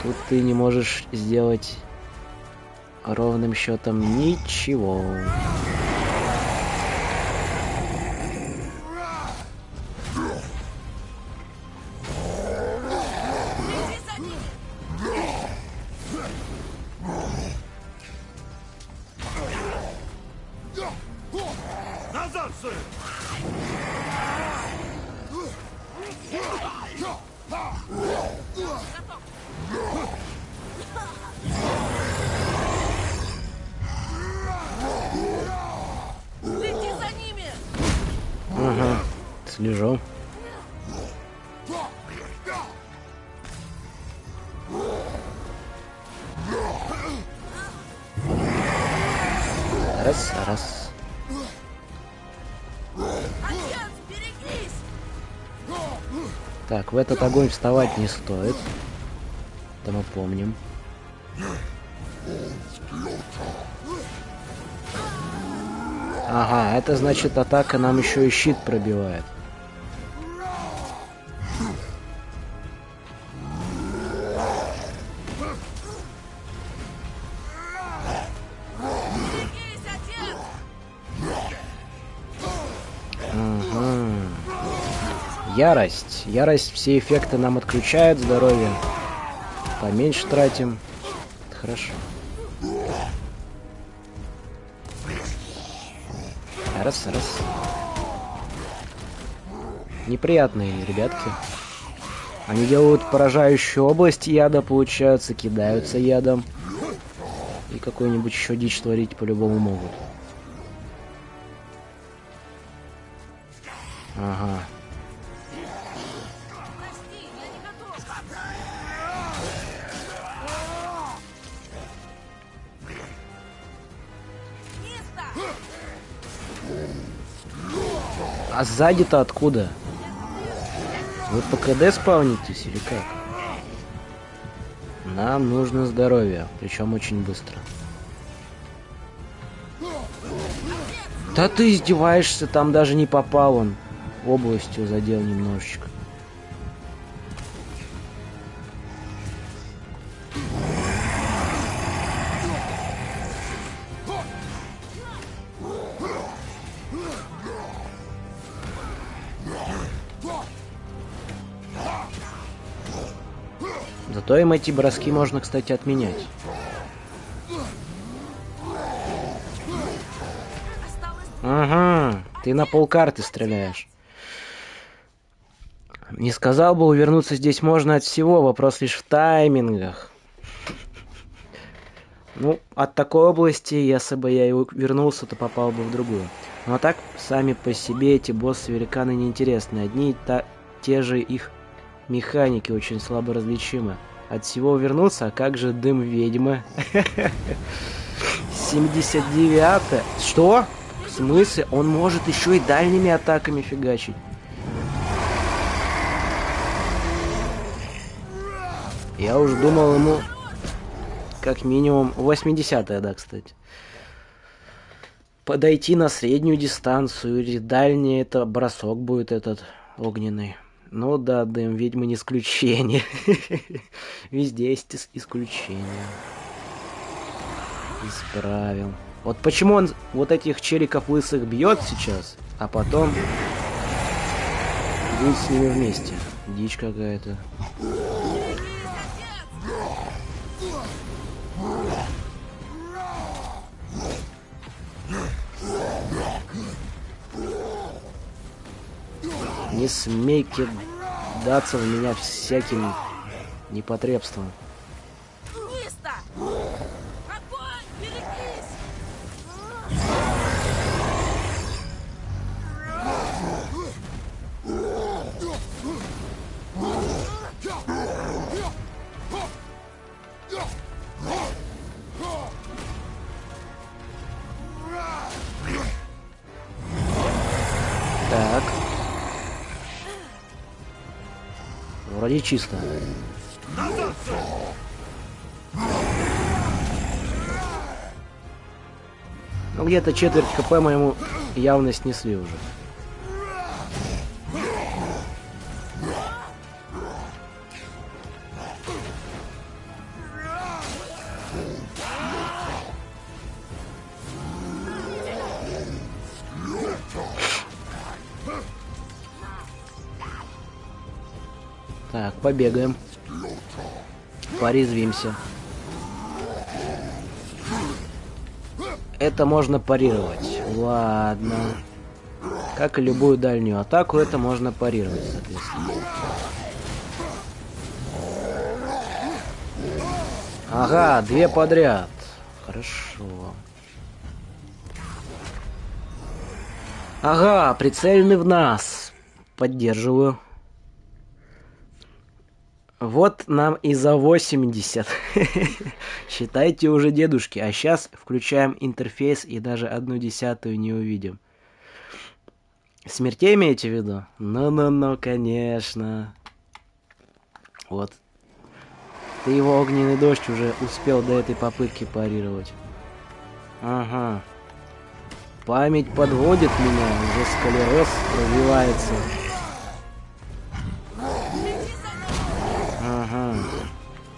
Тут ты не можешь сделать ровным счетом ничего. Слежу. Раз, раз. Отец, берегись! Так, в этот огонь вставать не стоит. Это мы помним. Ага, это значит атака нам еще и щит пробивает. Берегись, отец! Ярость. Ярость все эффекты нам отключает, здоровье. Поменьше тратим. Это хорошо. Раз, раз. Неприятные ребятки. Они делают поражающую область яда, получается, кидаются ядом. И какую-нибудь еще дичь творить по-любому могут. Ага. Прости, я не готов. Место! А сзади-то откуда? Вы по КД спавнитесь или как? Нам нужно здоровье, причем очень быстро. Да ты издеваешься, там даже не попал он. Областью задел немножечко. Зато им эти броски можно, кстати, отменять. Осталось Ага, ты на полкарты стреляешь. Не сказал бы, увернуться здесь можно от всего, вопрос лишь в таймингах. Ну, от такой области, если бы я и вернулся, то попал бы в другую. Но так, сами по себе эти боссы-великаны неинтересны. Одни и те же их механики очень слабо различимы. От всего вернуться, а как же дым ведьмы? 79-е. Что? В смысле? Он может еще и дальними атаками фигачить. Я уж думал ему как минимум 80-е, да, кстати. Подойти на среднюю дистанцию или дальний, это бросок будет этот огненный. Ну да, дым ведьмы не исключение. Везде есть исключения. Исправил. Вот почему он вот этих челиков лысых бьет сейчас, а потом будет с ними вместе. Дичь какая-то. Не смей кидаться в меня всяким непотребством. место! Огонь! Берегись! Так. Вроде чисто. Ну, где-то четверть КП мы ему явно снесли уже. Так, побегаем. Порезвимся. Это можно парировать. Ладно. Как и любую дальнюю атаку, это можно парировать, соответственно. Ага, две подряд. Хорошо. Ага, прицелены в нас. Поддерживаю. Вот нам и за 80. Считайте уже, дедушки. А сейчас включаем интерфейс и даже 1/10 не увидим. Смертей имеете в виду? Ну, конечно. Вот. Ты его огненный дождь уже успел до этой попытки парировать. Ага. Память подводит меня, уже склероз развивается. Ага.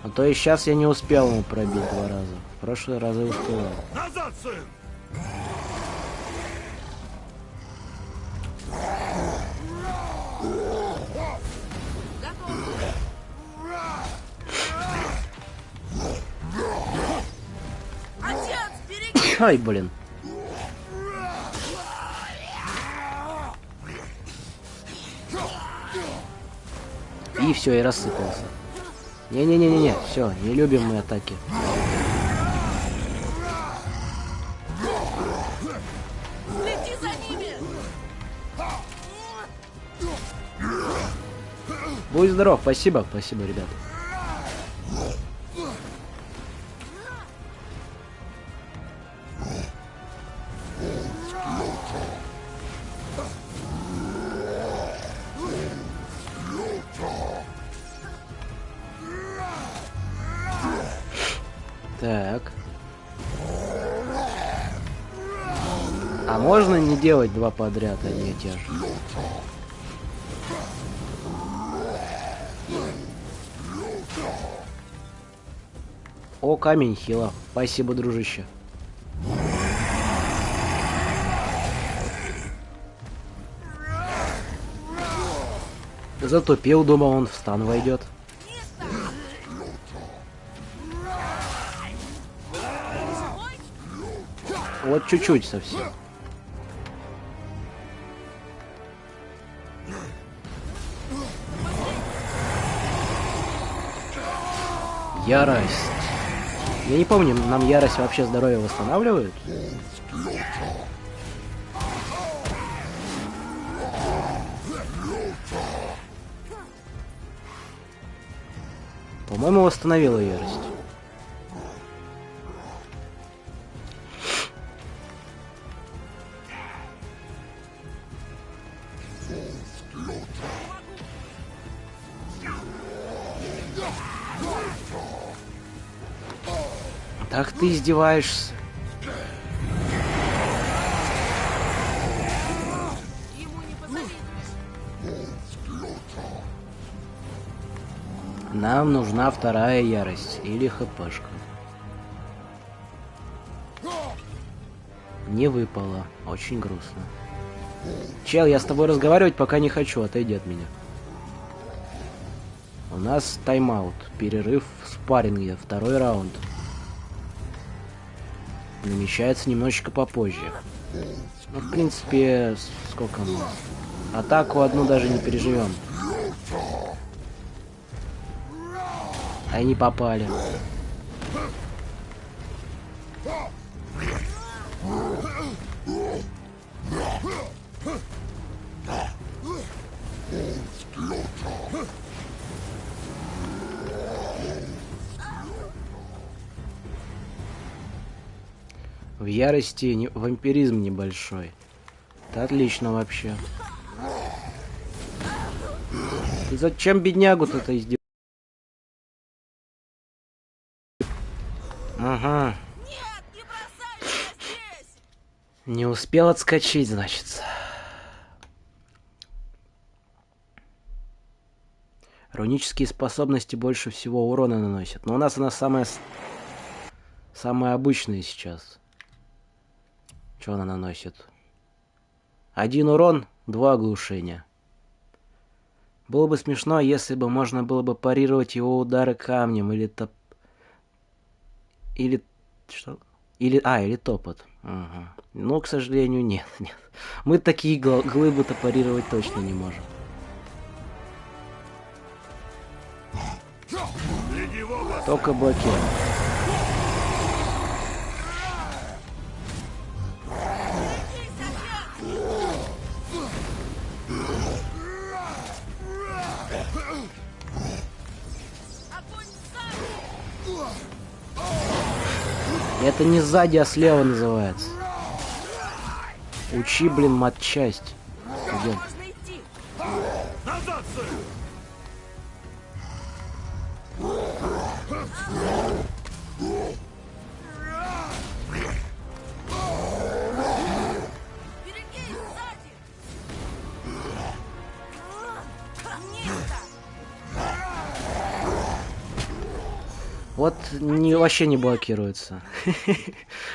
А то и сейчас я не успел ему пробить 2 раза. В прошлые разы успевал. Назад, сын! Отец, береги! Ай, блин. И все, и рассыпался. Не-не-не-не-не, все, не любим мы атаки. Следи за ними! Будь здоров, спасибо, ребят. Так. А можно не делать 2 подряд, одни и те же? О, камень хила. Спасибо, дружище. Затупил, думал, он в стан войдет. Вот чуть-чуть совсем. Ярость. Я не помню, нам ярость вообще здоровье восстанавливает? По-моему, восстановила ярость. Так ты издеваешься. Ему не позавидуешь. Нам нужна 2-я ярость или хпшка. Не выпало. Очень грустно. Чел, я с тобой разговаривать пока не хочу, отойди от меня. У нас тайм-аут, перерыв в спарринге, 2-й раунд. Намечается немножечко попозже. Ну, в принципе, сколько мы? Атаку одну даже не переживем. Они попали. В ярости вампиризм небольшой. Это отлично вообще. И зачем беднягу-то издеваешь? Ага. Нет, не бросай меня здесь! Не успел отскочить, значит. Рунические способности больше всего урона наносят. Но у нас она самая обычная сейчас. Что она наносит? 1 урон, 2 оглушения. Было бы смешно, если бы можно было бы парировать его удары камнем или Или... Что? Или топот. Ага. Но, к сожалению, нет. Мы такие глыбы-то парировать точно не можем. Только блокируем. Огонь сзади! Это не сзади, а слева называется. Учи, блин, матчасть. Идем. Можно идти! Назад, сэр! Берегись сзади! Нечто! Вот вообще не блокируется.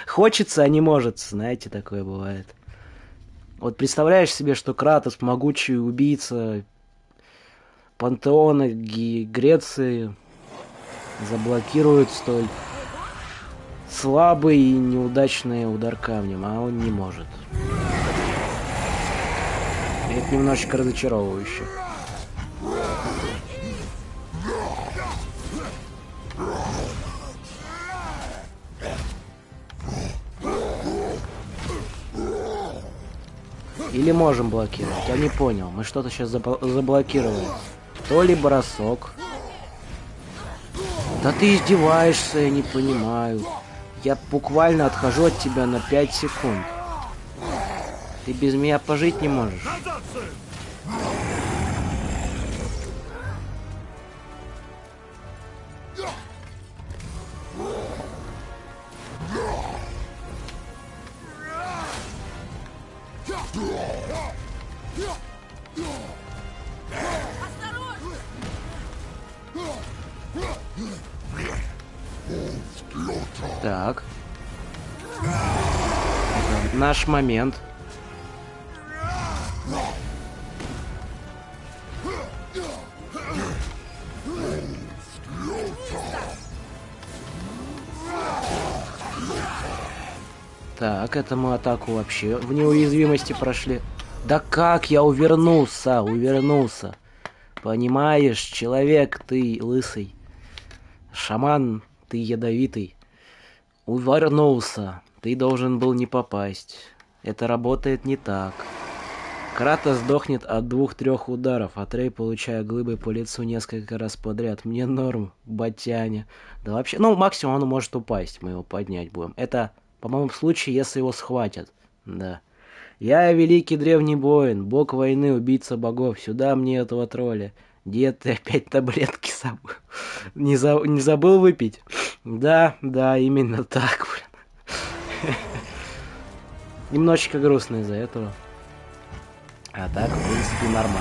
Хочется, а не может. Знаете, такое бывает. Вот представляешь себе, что Кратос, могучий убийца пантеона Греции, заблокирует столь слабый и неудачный удар камнем, а он не может. И это немножечко разочаровывающе. Или можем блокировать? Я не понял. Мы что-то сейчас заблокировали. То ли бросок. Да ты издеваешься, я не понимаю. Я буквально отхожу от тебя на 5 секунд. Ты без меня пожить не можешь. Назад, сэр! Осторожно! Так. Это наш момент. Так, это мы атаку вообще в неуязвимости прошли. Да как я увернулся. Понимаешь, человек ты лысый. Шаман, ты ядовитый. Увернулся. Ты должен был не попасть. Это работает не так. Кратос сдохнет от 2-3 ударов, а Трей, получая глыбой по лицу несколько раз подряд. Мне норм, батяня. Да вообще, ну максимум он может упасть, мы его поднять будем. Это, по-моему, в случае, если его схватят. Да. Я великий древний воин, бог войны, убийца богов. Сюда мне этого тролля. Дед, ты опять таблетки забыл. Не забыл выпить? Да, именно так, блин. Немножечко грустно из-за этого. А так, в принципе, нормально.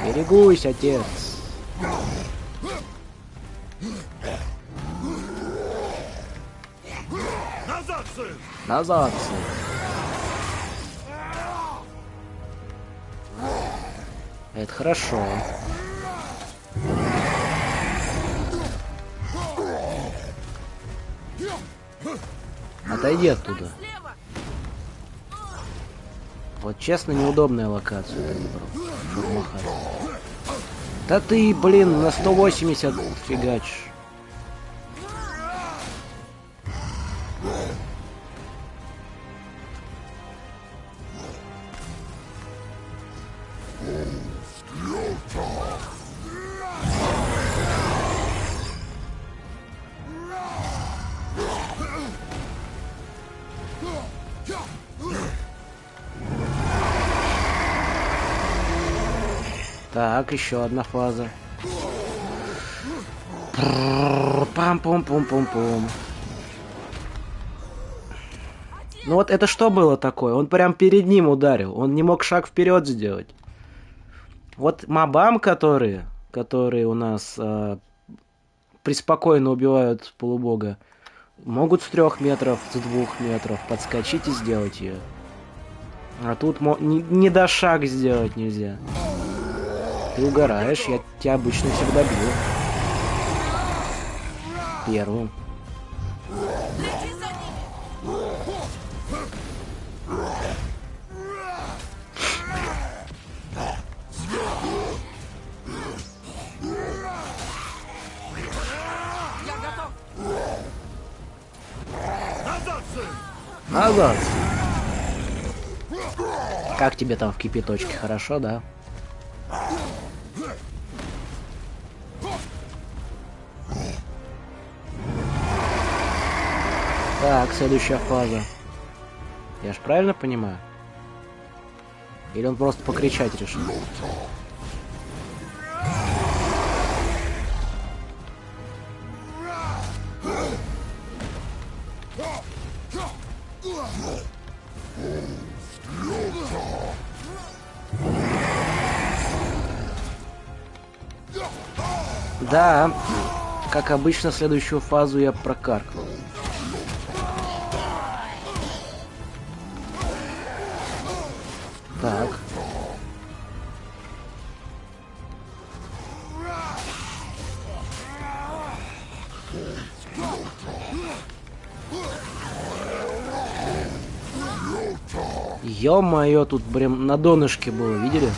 Берегусь, отец. Назад, сэр! Назад, сын. Это хорошо. Отойди оттуда. Слева! Вот честно, неудобная локация. Это не было, чтоб махать. Да ты, блин, на 180 фигачишь. Так, еще одна фаза. Пам-пум-пум-пум-пум. Ну вот это что было такое? Он прям перед ним ударил. Он не мог шаг вперед сделать. Вот мобам, которые у нас преспокойно убивают полубога, могут с 3 метров, с 2 метров подскочить и сделать ее. А тут не до шаг сделать нельзя. Ты угораешь, я тебя обычно всегда бью. Первым. Лети за ними! Я готов! Назад, сэр! Назад. Как тебе там в кипяточке? Хорошо, да? Так, следующая фаза. Я ж правильно понимаю? Или он просто покричать решил? Да, как обычно, следующую фазу я прокаркал. Так. Ё-моё, тут прям на донышке было, видели?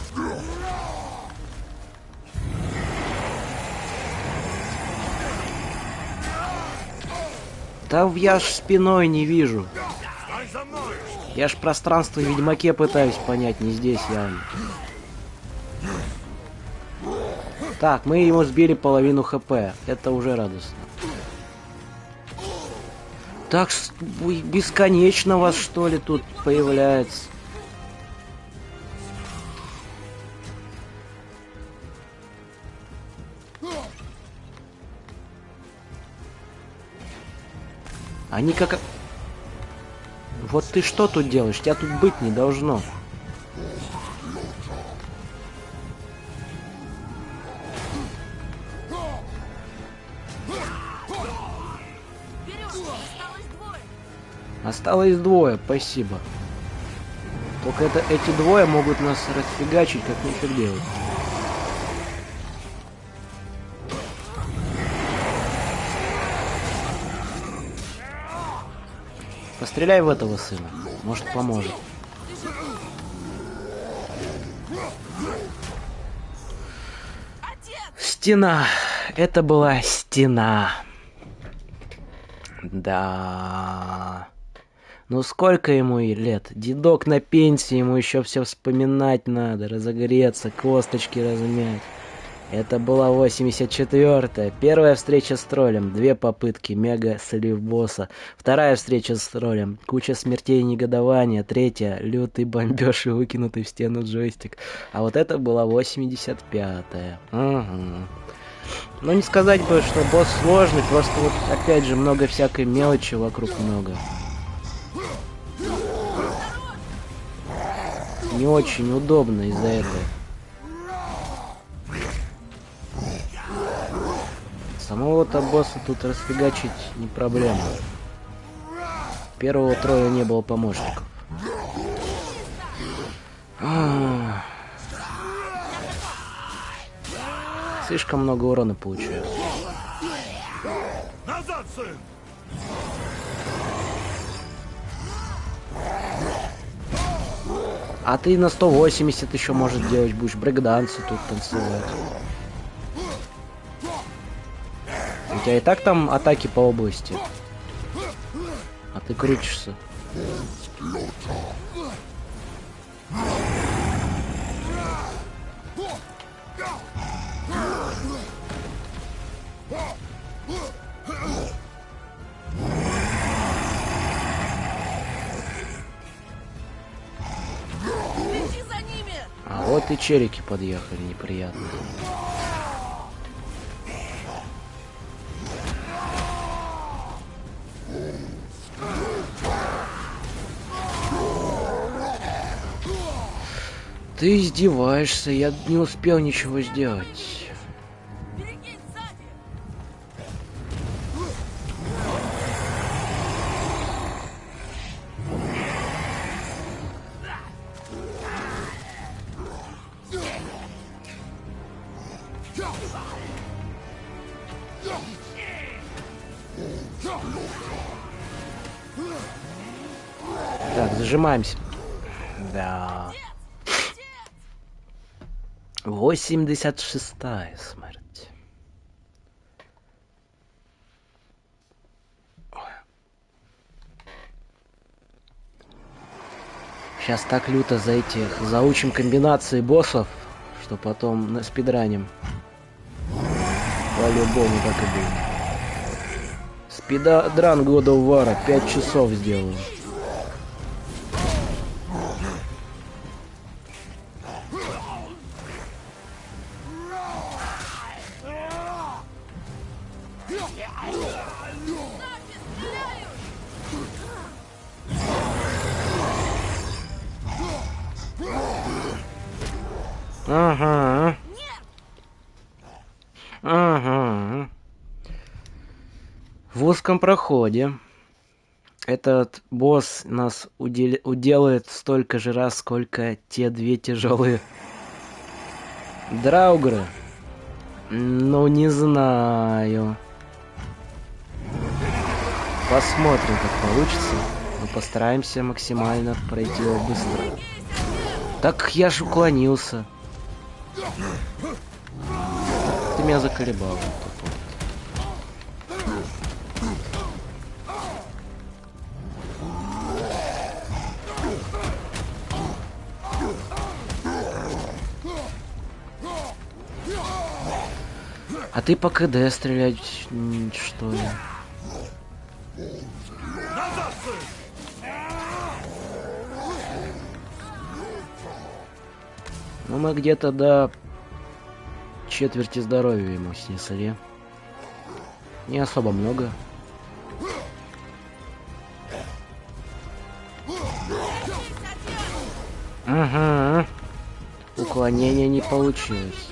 Да я ж спиной не вижу. Я ж пространство в Ведьмаке пытаюсь понять, не здесь явно. Так, мы ему сбили половину ХП. Это уже радостно. Так, бесконечно вас, что ли, тут появляется? Они как... Вот ты что тут делаешь? Тебя тут быть не должно. Осталось двое, спасибо. Только эти двое могут нас расфигачить, как нифиг делать. Постреляй в этого сына. Может, поможет. Стена. Это была стена. Да. Ну сколько ему и лет? Дедок на пенсии, ему еще все вспоминать надо, разогреться, косточки размять. Это была 84-я. Первая встреча с троллем. 2 попытки. Мега слив босса. Вторая встреча с троллем. Куча смертей и негодования. 3-я. Лютый бомбеж и выкинутый в стену джойстик. А вот это была 85-я. Угу. Ну не сказать бы, что босс сложный. Просто вот опять же много всякой мелочи вокруг много. Не очень удобно из-за этого. Самого-то босса тут расфигачить не проблема. Первого тролля не было помощников. Слишком много урона получаю. Назад, сын! А ты на 180 еще, может, делать будешь брейкдансы тут танцевать. У тебя и так там атаки по области. А ты крутишься. А вот и черики подъехали неприятно. Ты издеваешься, я не успел ничего сделать. Так, зажимаемся. Да. 86-я смерть. Сейчас так люто заучим комбинации боссов, что потом на спидраним. По-любому так и будет. Спидран God of War 5 часов сделаю. Ага. Ага. В узком проходе этот босс нас уделает столько же раз, сколько те две тяжелые драугры. Ну, не знаю. Посмотрим, как получится. Но постараемся максимально пройти его быстро. Так я ж уклонился. Ты меня заколебал. А ты по КД стрелять, что ли? Ну, мы где-то до четверти здоровья ему снесли. Не особо много. Ага. Уклонение не получилось.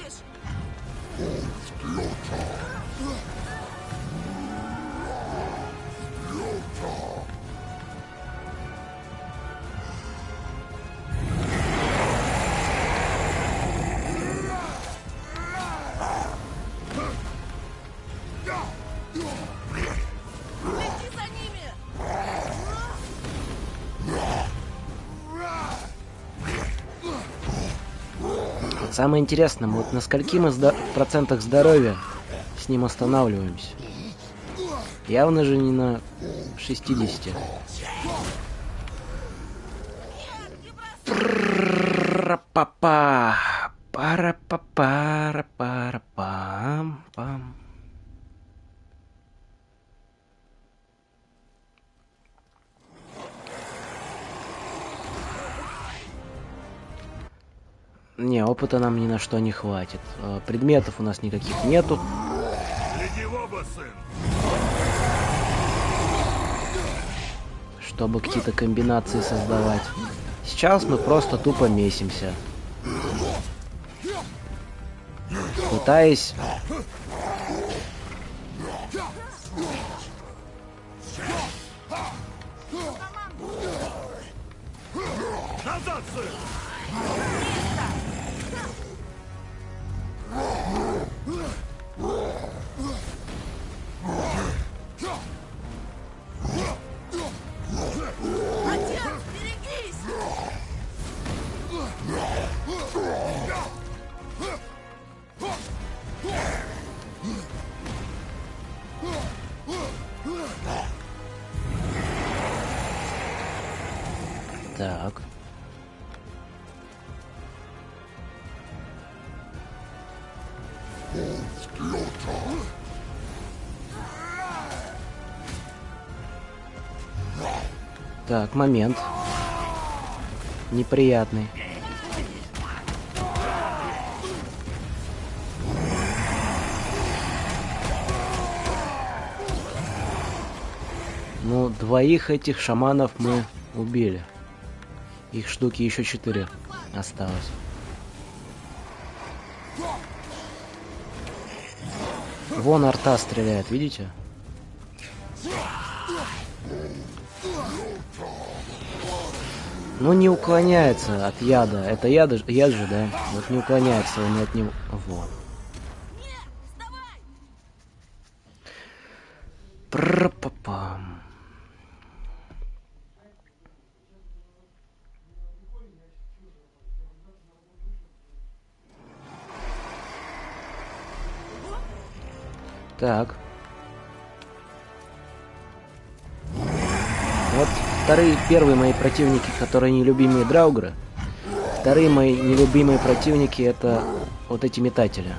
Самое интересное, вот на скольки мы процентах здоровья с ним останавливаемся? Явно же не на 60. Пара-па-па. Пара-па-пара-пара-пам-пам. Не, опыта нам ни на что не хватит. Предметов у нас никаких нету. Гляди в оба, сын. Чтобы какие-то комбинации создавать. Сейчас мы просто тупо месимся. Пытаясь... Назад, сын! Отец, берегись! Так. Так, момент. Неприятный. Ну, двоих этих шаманов мы убили. Их штуки еще 4 осталось. Вон арта стреляет, видите? Ну, не уклоняется от яда. Это яд же, да? Вот не уклоняется он от него. Вот. Пр-па-пам. Так. Вот Первые мои противники, которые нелюбимые Драугры. Вторые мои нелюбимые противники это вот эти метатели.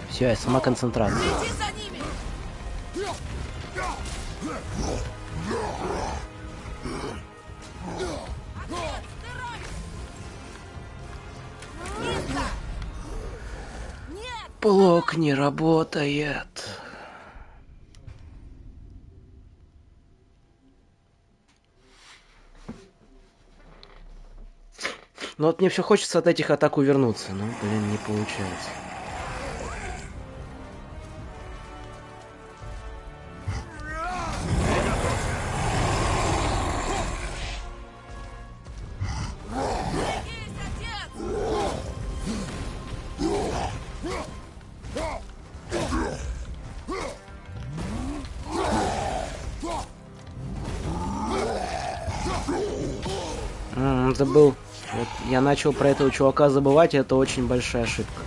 Все, я сама концентрация. Иди за ними! Отец, дырой! Миска! Нет! Блок не работает. Ну вот мне все хочется от этих атак увернуться, но, блин, не получается. Берегись, отец! Забыл. Вот я начал про этого чувака забывать, и это очень большая ошибка.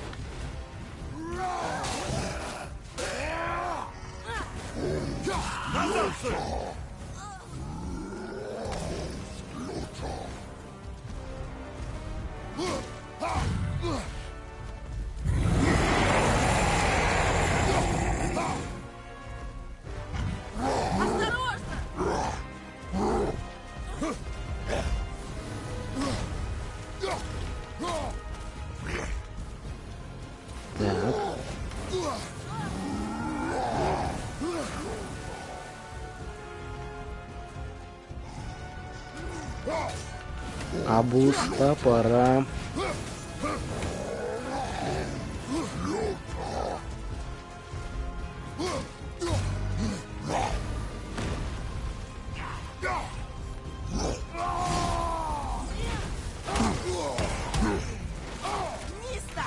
Так. Абуста, пора. Миста!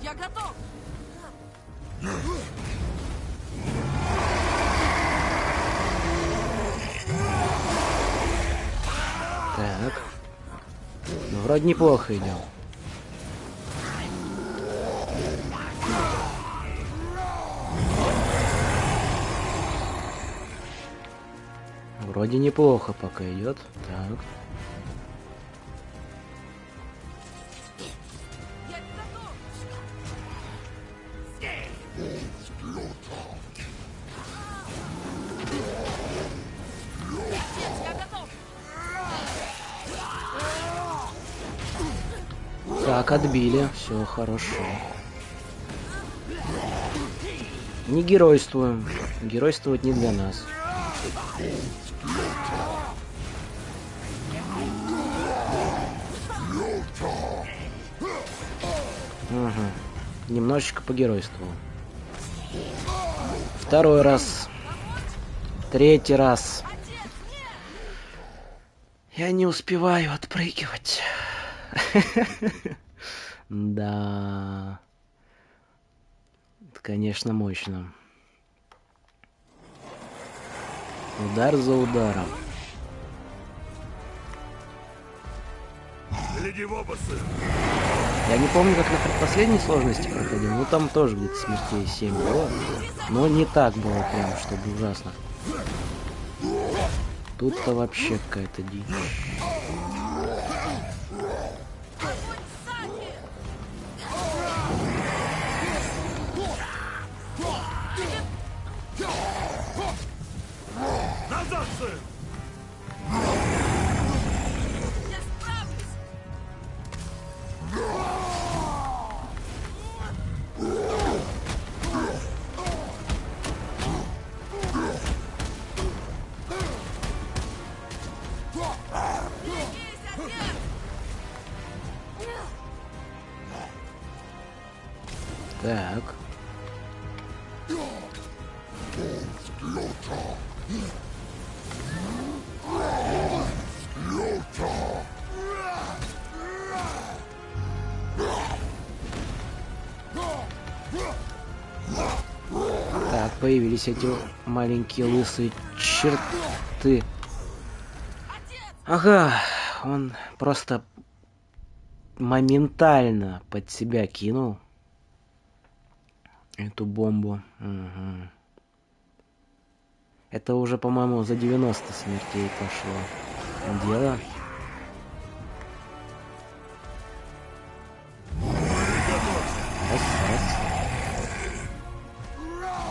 Я готов! Так. Ну, вроде неплохо идем. Вроде неплохо пока идет. Так. Я готов! Отец, я готов! Так, отбили. Все хорошо. Не геройствуем. Геройствовать не для нас. Угу. Немножечко погеройствовал. Второй раз. Третий раз. Я не успеваю отпрыгивать. Да. Это, конечно, мощно. Удар за ударом. Гляди в оба, сын. Я не помню, как на предпоследней сложности проходил. Ну там тоже где-то смертей 7 было. Но не так было прям, чтобы ужасно. Тут-то вообще какая-то дичь. Назад, сын! Я справлюсь! Берегись, Так. Так, появились эти маленькие лысые черты. Ага, он просто моментально под себя кинул эту бомбу. Угу. Это уже, по-моему, за 90 смертей пошло дело.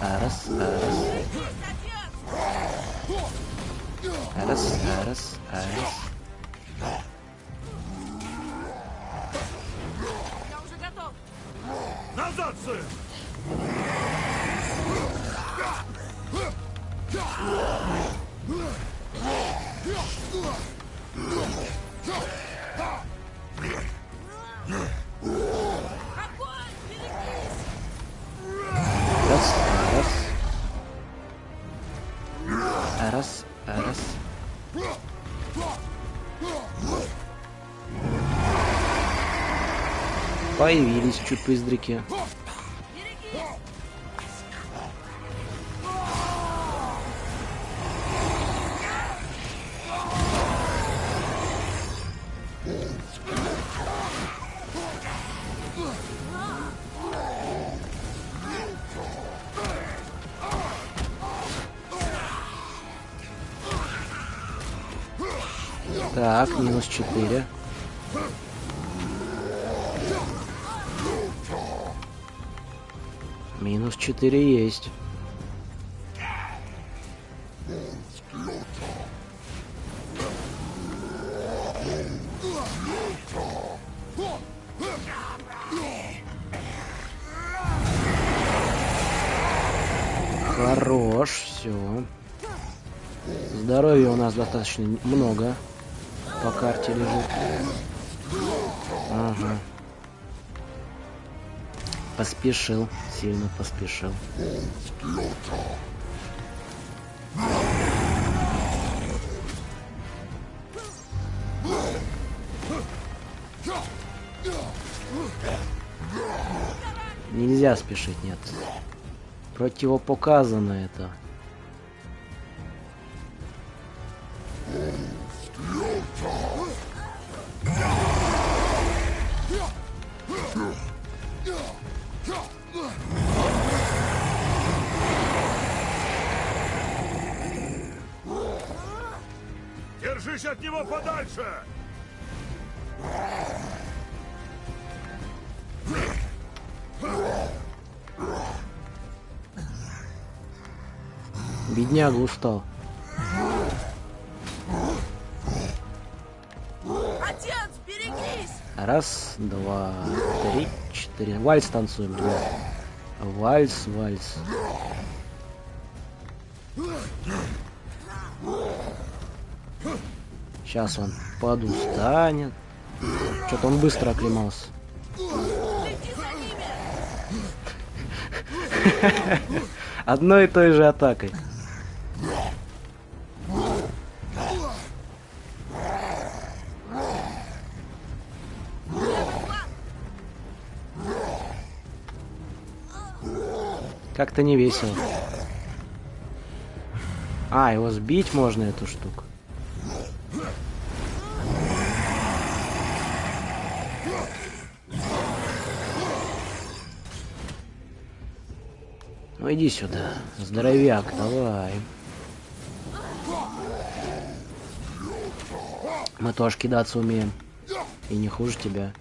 Раз. Я уже готов. Назад, сын! Огонь! Берегись! Раз. Появились чупыздрики. Берегись! Так, минус 4. Минус 4 есть. Хорош, все. Здоровья у нас достаточно много. По карте лежит. Ага. Поспешил. Сильно поспешил. Нельзя спешить, нет. Противопоказано это. Держись от него подальше! Бедняга устал. Отец, берегись! Раз, два, три, четыре. Вальс танцуем, ребят. Вальс. Сейчас он подустанет. Что-то он быстро оклемался. Следи за ними! Одной и той же атакой. Как-то не весело. А, его сбить можно, эту штуку. Ну иди сюда, здоровяк, давай. Мы тоже кидаться умеем. И не хуже тебя.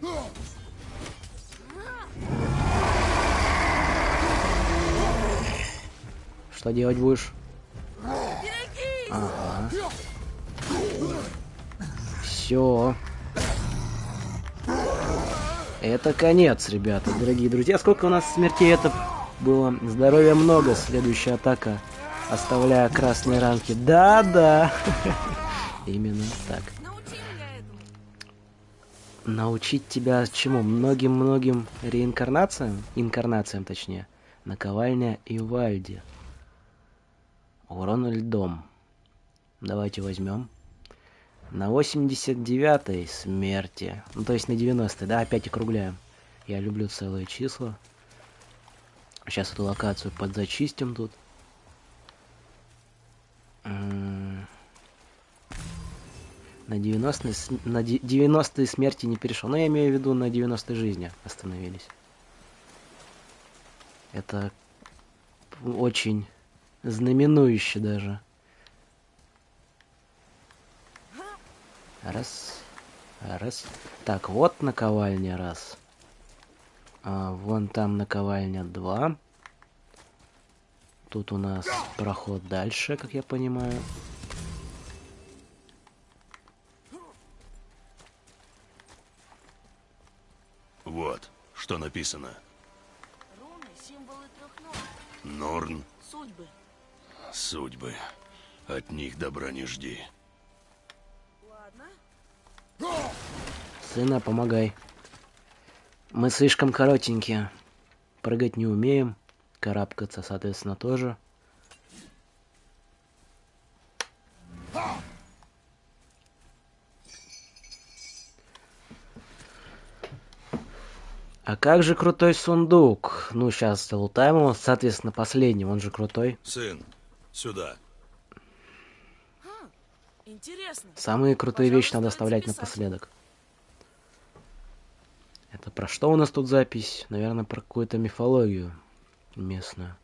Что делать будешь? Берегись! Ага. Все. Это конец, ребята, дорогие друзья. Сколько у нас смертей это было? Здоровья много. Следующая атака. Оставляя красные рамки. Да. Именно так. Научи меня этому. Научить тебя чему? Многим-многим реинкарнациям? Инкарнациям, точнее. Наковальня Ивальди. Урон льдом. Давайте возьмем. На 89-й смерти. Ну, то есть на 90-й. Да, опять округляем. Я люблю целые числа. Сейчас эту локацию подзачистим тут. На 90-й смерти не перешел. Но я имею в виду на 90-й жизни остановились. Это очень знаменующе даже. Раз. Раз. Так, вот наковальня раз. Вон там наковальня 2. Тут у нас проход дальше, как я понимаю. Вот, что написано. Руны, символы трех ног. Норн, Судьбы. судьбы. От них добра не жди. Ладно. Сына, помогай. Мы слишком коротенькие. Прыгать не умеем. Карабкаться, соответственно, тоже. А как же крутой сундук? Ну, сейчас залутаем его, соответственно, последним. Он же крутой. Сын, сюда. Интересно. Самые крутые Пожалуй, вещи надо стоит оставлять записать. напоследок. Это про что у нас тут запись? Наверное, про какую-то мифологию местную.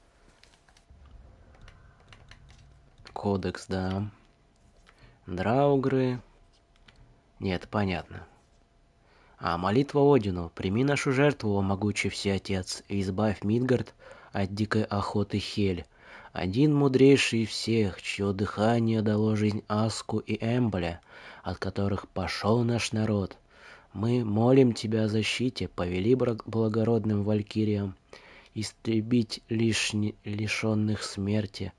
Кодекс, да. Драугры. Нет, понятно. Молитва Одину. Прими нашу жертву, о могучий всеотец, и избавь Мидгард от дикой охоты Хель. Один мудрейший из всех, чье дыхание дало жизнь Аску и Эмбля, от которых пошел наш народ. Мы молим тебя о защите, повели благородным валькириям истребить лишенных смерти,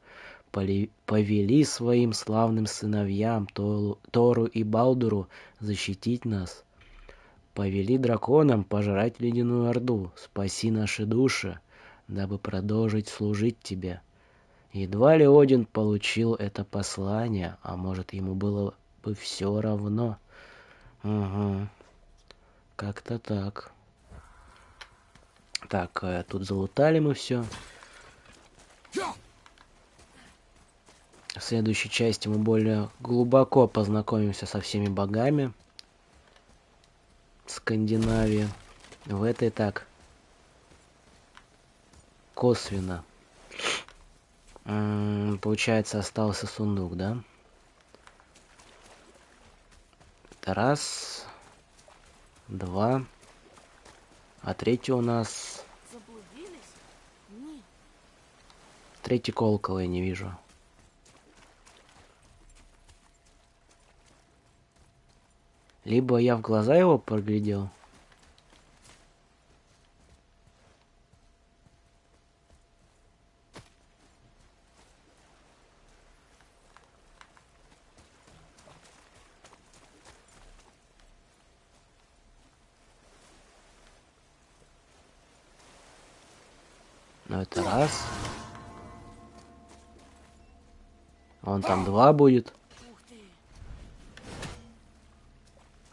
повели своим славным сыновьям Тору и Балдуру защитить нас. Повели драконам пожрать ледяную орду, спаси наши души, дабы продолжить служить тебе. Едва ли Один получил это послание, а может, ему было бы все равно. Угу. Как-то так. Так, тут залутали мы все. В следующей части мы более глубоко познакомимся со всеми богами Скандинавии. В этой так косвенно. Получается, остался сундук, да? Это раз, два. А третий у нас... Заблудились? Нет. Третий колокол я не вижу. Либо я в глаза его проглядел. Ну это раз. Вон там два будет. Ух ты.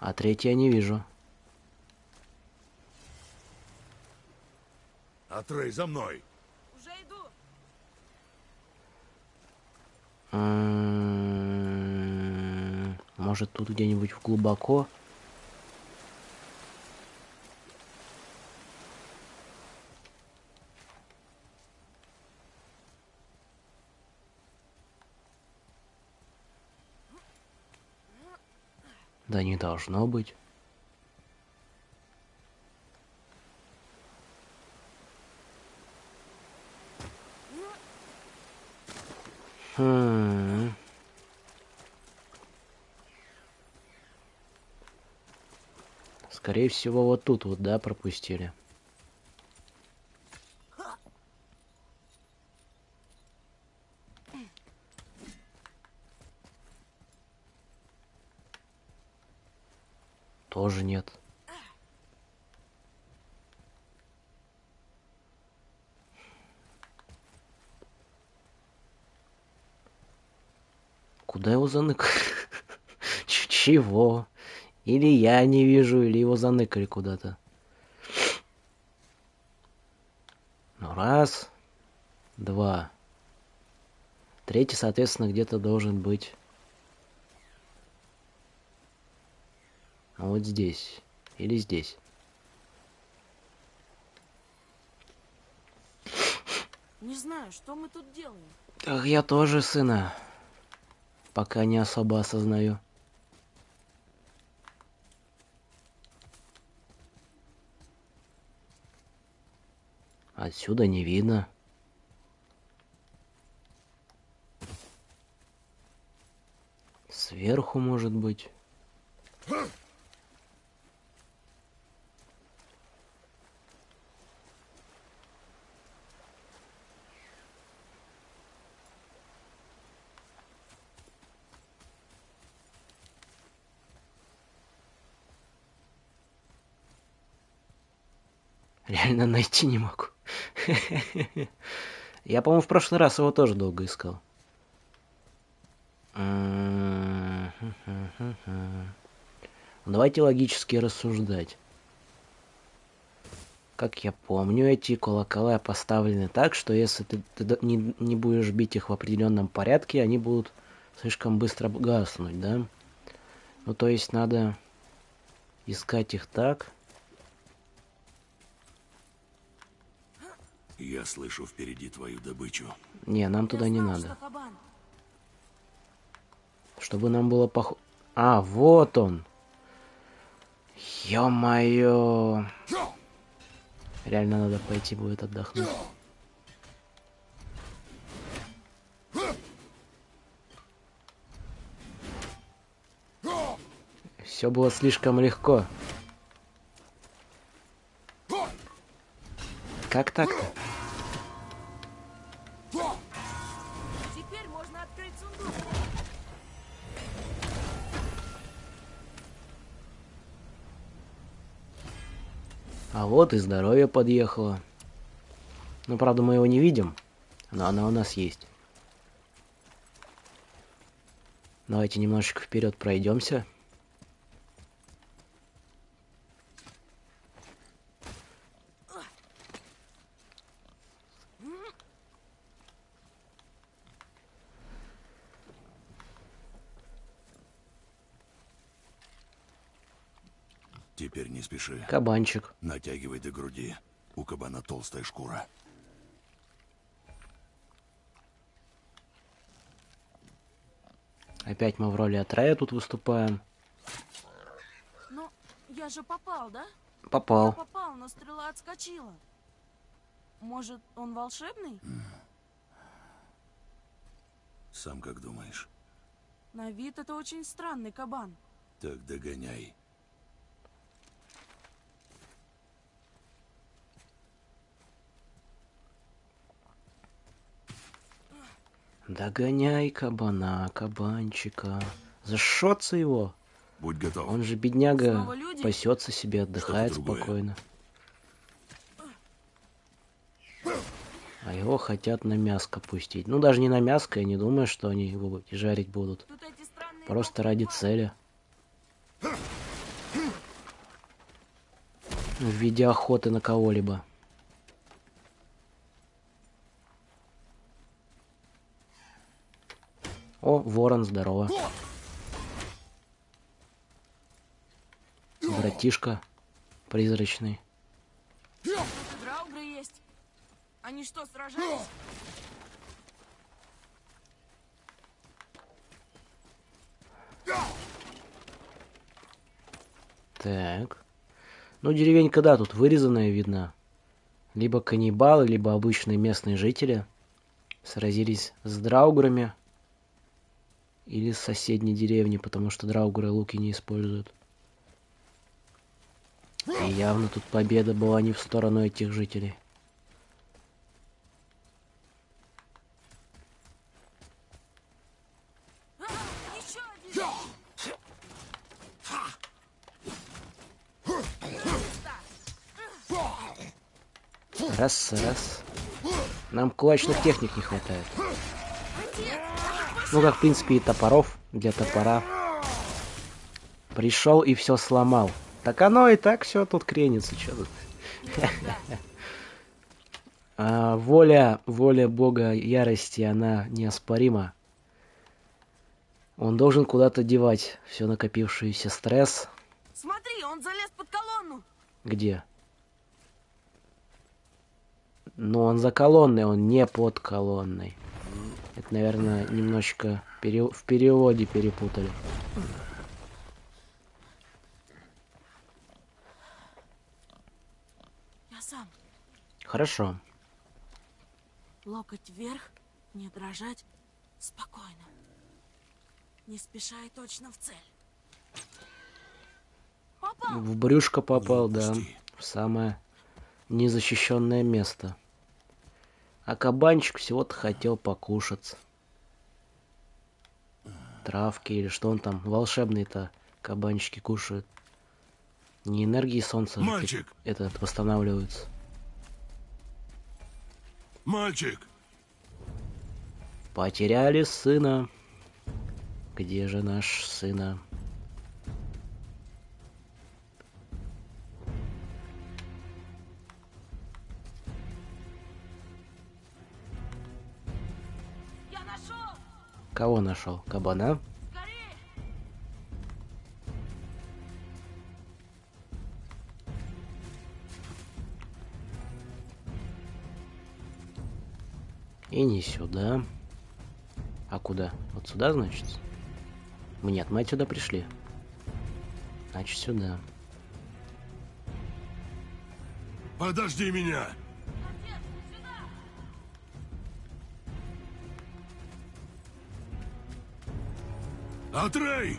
А третий я не вижу. Атрей, за мной. Уже иду. Может, тут где-нибудь глубоко? Да не должно быть. Скорее всего, вот тут вот, да, пропустили. Тоже нет. Куда его заныкали? Чего? Или я не вижу, или его заныкали куда-то. Ну, раз, два. Третий, соответственно, где-то должен быть. А вот здесь. Или здесь. Не знаю, что мы тут делаем. Ах, я тоже, сына. Пока не особо осознаю. Отсюда не видно. Сверху, может быть. Реально найти не могу. Я, по-моему, в прошлый раз его тоже долго искал. Давайте логически рассуждать. Как я помню, эти колокола поставлены так, что если ты не будешь бить их в определенном порядке, они будут слишком быстро гаснуть, да? Ну, то есть надо искать их так. Я слышу впереди твою добычу. Не, нам туда Я не знал, надо. что кабан. Чтобы нам было похоже... А, вот он. Ё-моё. Реально надо пойти будет отдохнуть. Все было слишком легко. Как так-то? Теперь можно открыть сундук. А вот и здоровье подъехало. Ну, правда, мы его не видим, но оно у нас есть. Давайте немножечко вперед пройдемся. Теперь не спеши. Кабанчик. Натягивай до груди. У кабана толстая шкура. Опять мы в роли Атрея тут выступаем. Но я же попал, да? Я Попал. попал, но стрела отскочила. Может, он волшебный? Сам как думаешь? На вид это очень странный кабан. Так догоняй. Догоняй кабана, кабанчика. Зашотся его. Будь готов. Он же, бедняга, Снова люди? пасется себе, отдыхает Что-то другое. спокойно. А его хотят на мяско пустить. Ну, даже не на мяско, я не думаю, что они его жарить будут. Тут эти странные Просто волки ради бывают. цели. В виде охоты на кого-либо. О, ворон, здорово. Братишка призрачный. Тут и драугры есть. Они что, сражались? Так. Ну, деревенька, да, тут вырезанная видно. Либо каннибалы, либо обычные местные жители сразились с драуграми. Или с соседней деревни, потому что драугры луки не используют. И явно тут победа была не в сторону этих жителей. Еще один! Раз, раз. Нам кулачных техник не хватает. Отец! Ну, как, в принципе, и топоров для топора. Пришел и все сломал. Так оно и так все тут кренится. Что тут? Воля бога ярости, она неоспорима. Он должен куда-то девать все накопившийся стресс. Смотри, он залез под колонну. Где? Ну, он за колонной, он не под колонной. Это, наверное, немножечко в переводе перепутали. Я сам. Хорошо. Локоть вверх, не дрожать, спокойно. Не спеша и точно в цель. Попал! В брюшко попал, да. Пусти. В самое незащищенное место. А кабанчик всего-то хотел покушать. Травки или что он там, волшебные-то кабанчики кушают. Не энергии солнца Мальчик! этот восстанавливаются. Мальчик! Потеряли сына. Где же наш сына? Я нашел! Кого нашел? Кабана? Скорее! И не сюда. А куда? Вот сюда, значит? Нет, мы отсюда пришли. Значит, сюда. Подожди меня! Атрей!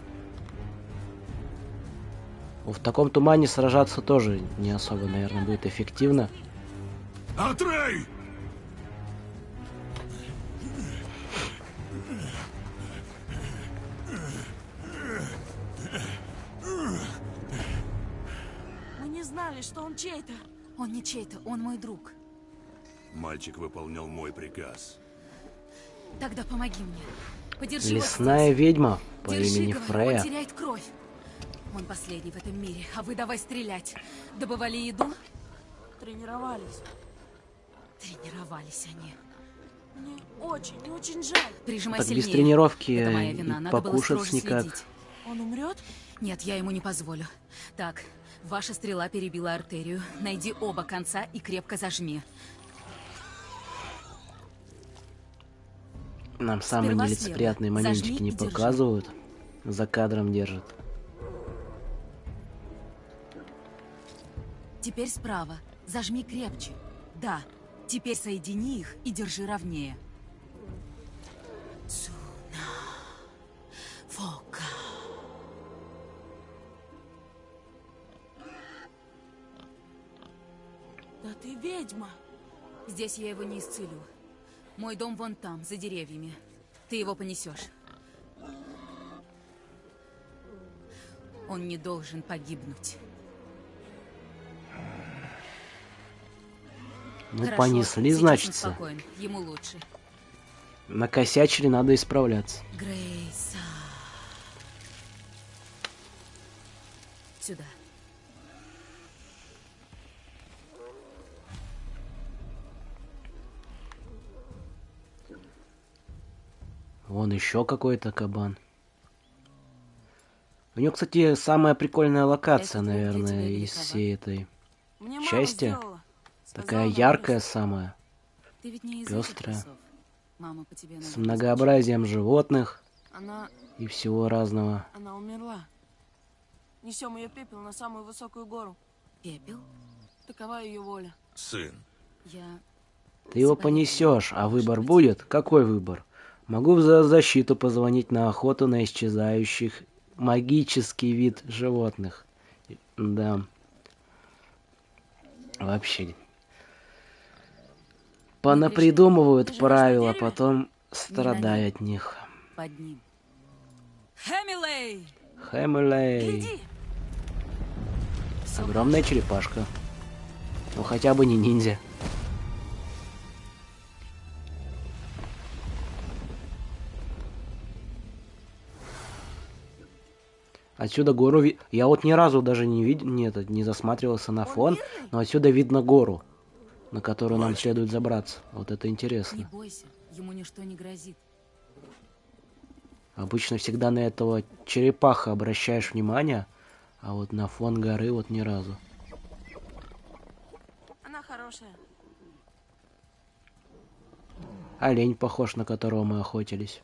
В таком тумане сражаться тоже не особо, наверное, будет эффективно. Атрей! Мы не знали, что он чей-то. Он не чей-то, он мой друг. Мальчик выполнял мой приказ. Тогда помоги мне. Подержи Лесная его здесь. ведьма по Держи, имени говорю, Фрея. он теряет кровь. Он последний в этом мире, а вы давай стрелять. Добывали еду? Тренировались. Тренировались они. Мне очень жаль. Прижимай Так без сильнее. тренировки Это моя и вина, надо было покушать строже никак. следить. Он умрет? Нет, я ему не позволю. Так, ваша стрела перебила артерию. Найди оба конца и крепко зажми. Нам самые Сперва нелицеприятные слева. моментики Зажми не и держи. показывают. За кадром держат. Теперь справа. Зажми крепче. Да. Теперь соедини их и держи ровнее. Цуна. Фока. Да ты ведьма. Здесь я его не исцелю. Мой дом вон там, за деревьями. Ты его понесешь. Он не должен погибнуть. Ну, Хорошо, понесли, сейчас он значит. спокоен. Ему лучше. Накосячили, надо исправляться. Грейса. Сюда. Вон еще какой-то кабан. У него, кстати, самая прикольная локация, Это для тебя наверное, или из кабан? всей этой Мне мама части. сделала. Такая Сказала, яркая вырос. самая, Ты ведь не из Пёстрая. этих лесов. Мама по тебе, с наверное, многообразием животных Она и всего разного. умерла. Несем ее пепел на самую высокую гору. скучает. Пепел? Такова ее воля. Сын, Я... Ты его понесешь, а выбор будет? Какой выбор? Могу за защиту позвонить на охоту на исчезающих магический вид животных. Да. Вообще. Понапридумывают Ты живешь правила, на дереве? потом страдай от них. под ним. Хэмилей! Хэмилей. Гляди! Огромная черепашка. Ну хотя бы не ниндзя. Отсюда гору я вот ни разу даже не видел, не засматривался на фон, но отсюда видно гору, на которую нам следует забраться. Вот это Не интересно. бойся, ему ничто не грозит. Обычно всегда на этого черепаха обращаешь внимание, а вот на фон горы вот ни разу. Она хорошая. Олень похож, на которого мы охотились.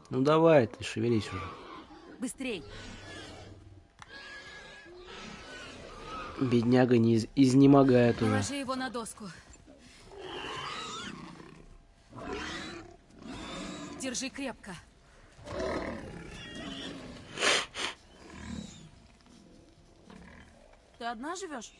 Ну давай, ты шевелись уже. Быстрей! Бедняга не изнемогает уже. Положи его на доску. Держи крепко. Ты одна живешь?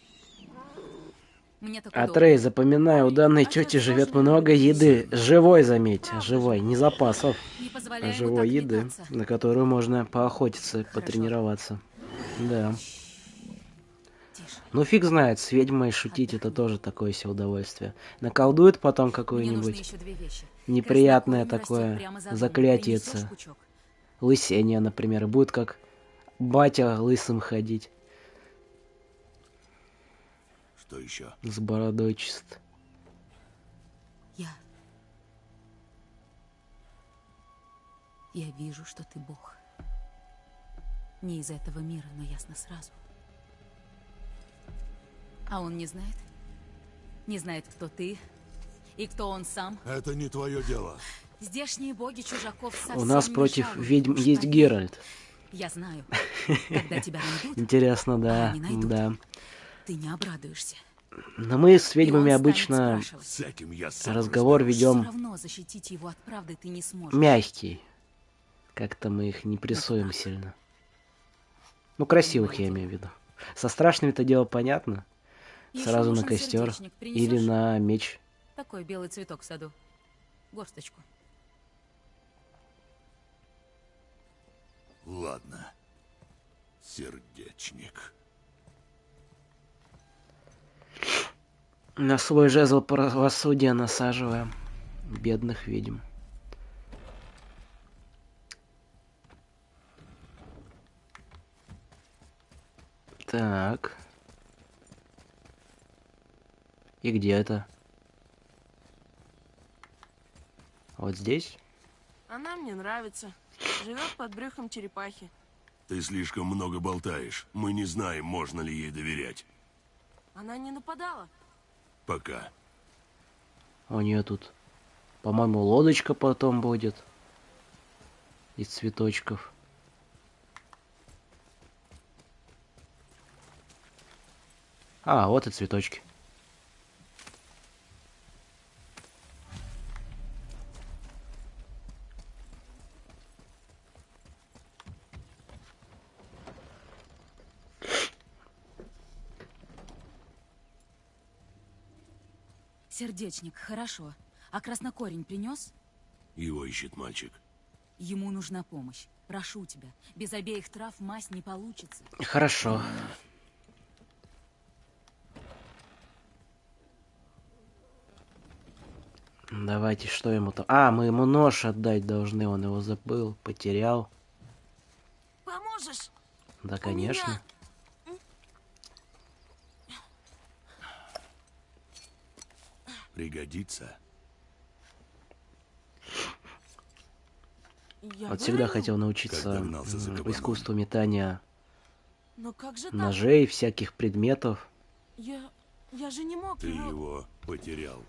Мне так Атрей, запоминай, у данной тети живет много еды. Живой, заметь, живой, не запасов, Не а позволяй ему живой так еды, метаться. на которую можно поохотиться, потренироваться. Да. Тише. Ну фиг знает, с ведьмой шутить это тоже такое себе удовольствие. Наколдует потом Мне нужны какое-нибудь еще две вещи. неприятное Краснокорень растет такое прямо за домом. заклятиеце. Принесешь пучок? Лысение, например, и будет как батя лысым ходить, Что еще? с бородой чист. Я вижу, что ты бог. Не из этого мира, но ясно сразу. А он не знает? Не знает, кто ты и кто он сам? Это не твое дело. Здешние боги чужаков совсем У нас не против жалуют, ведьм уж есть поверь. Геральт. Я знаю. Когда тебя найдут, Интересно, да, они найдут. да. ты не обрадуешься. Но мы с И ведьмами он станет обычно спрашивать. С этим я сам разговор разберусь. Все ведем равно защитить его от правды ты не сможешь. мягкий. Как-то мы их не прессуем сильно. Ну, красивых я имею в виду. Со страшными-то дело понятно. Еще Сразу на нужен костер сердечник. или Принесешь? на меч. Такой белый цветок в саду. Горсточку. Ладно. Сердечник. На свой жезл правосудия насаживаем. Бедных ведьм. Так. И где это? Вот здесь? Она мне нравится. Живет под брюхом черепахи. Ты слишком много болтаешь. Мы не знаем, можно ли ей доверять. Она не нападала. Пока. У нее тут, по-моему, лодочка потом будет. Из цветочков. А, вот и цветочки. Сердечник, хорошо. А краснокорень принес? Его ищет мальчик. Ему нужна помощь. Прошу тебя. Без обеих трав мазь не получится. Хорошо. Давайте, что ему там? А, мы ему нож отдать должны, он его забыл, потерял. Поможешь? Да, конечно. Пригодится. Я Вот всегда выронил? хотел Как научиться догнался за кабаном. искусству метания Но как же так? ножей, всяких предметов. Я же не мог Ты его... его потерял.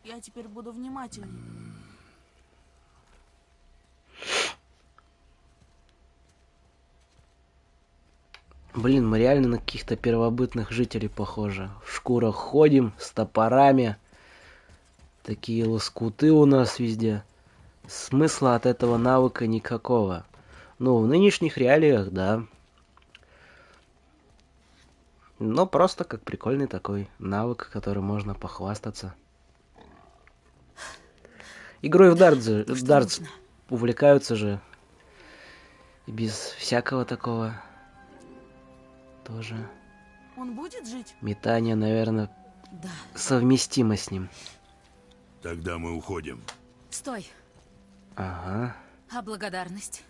Я теперь буду внимательнее. Блин, мы реально на каких-то первобытных жителей похожи. В шкурах ходим, с топорами. Такие лоскуты у нас везде. Смысла от этого навыка никакого. Ну, в нынешних реалиях, да. Но просто как прикольный такой навык, которым можно похвастаться. Игрой в дартс То, что дартс нужно. увлекаются же И без всякого такого тоже Он будет жить? метания, наверное, Да. совместимо с ним. Тогда мы уходим. Стой. Ага. А благодарность?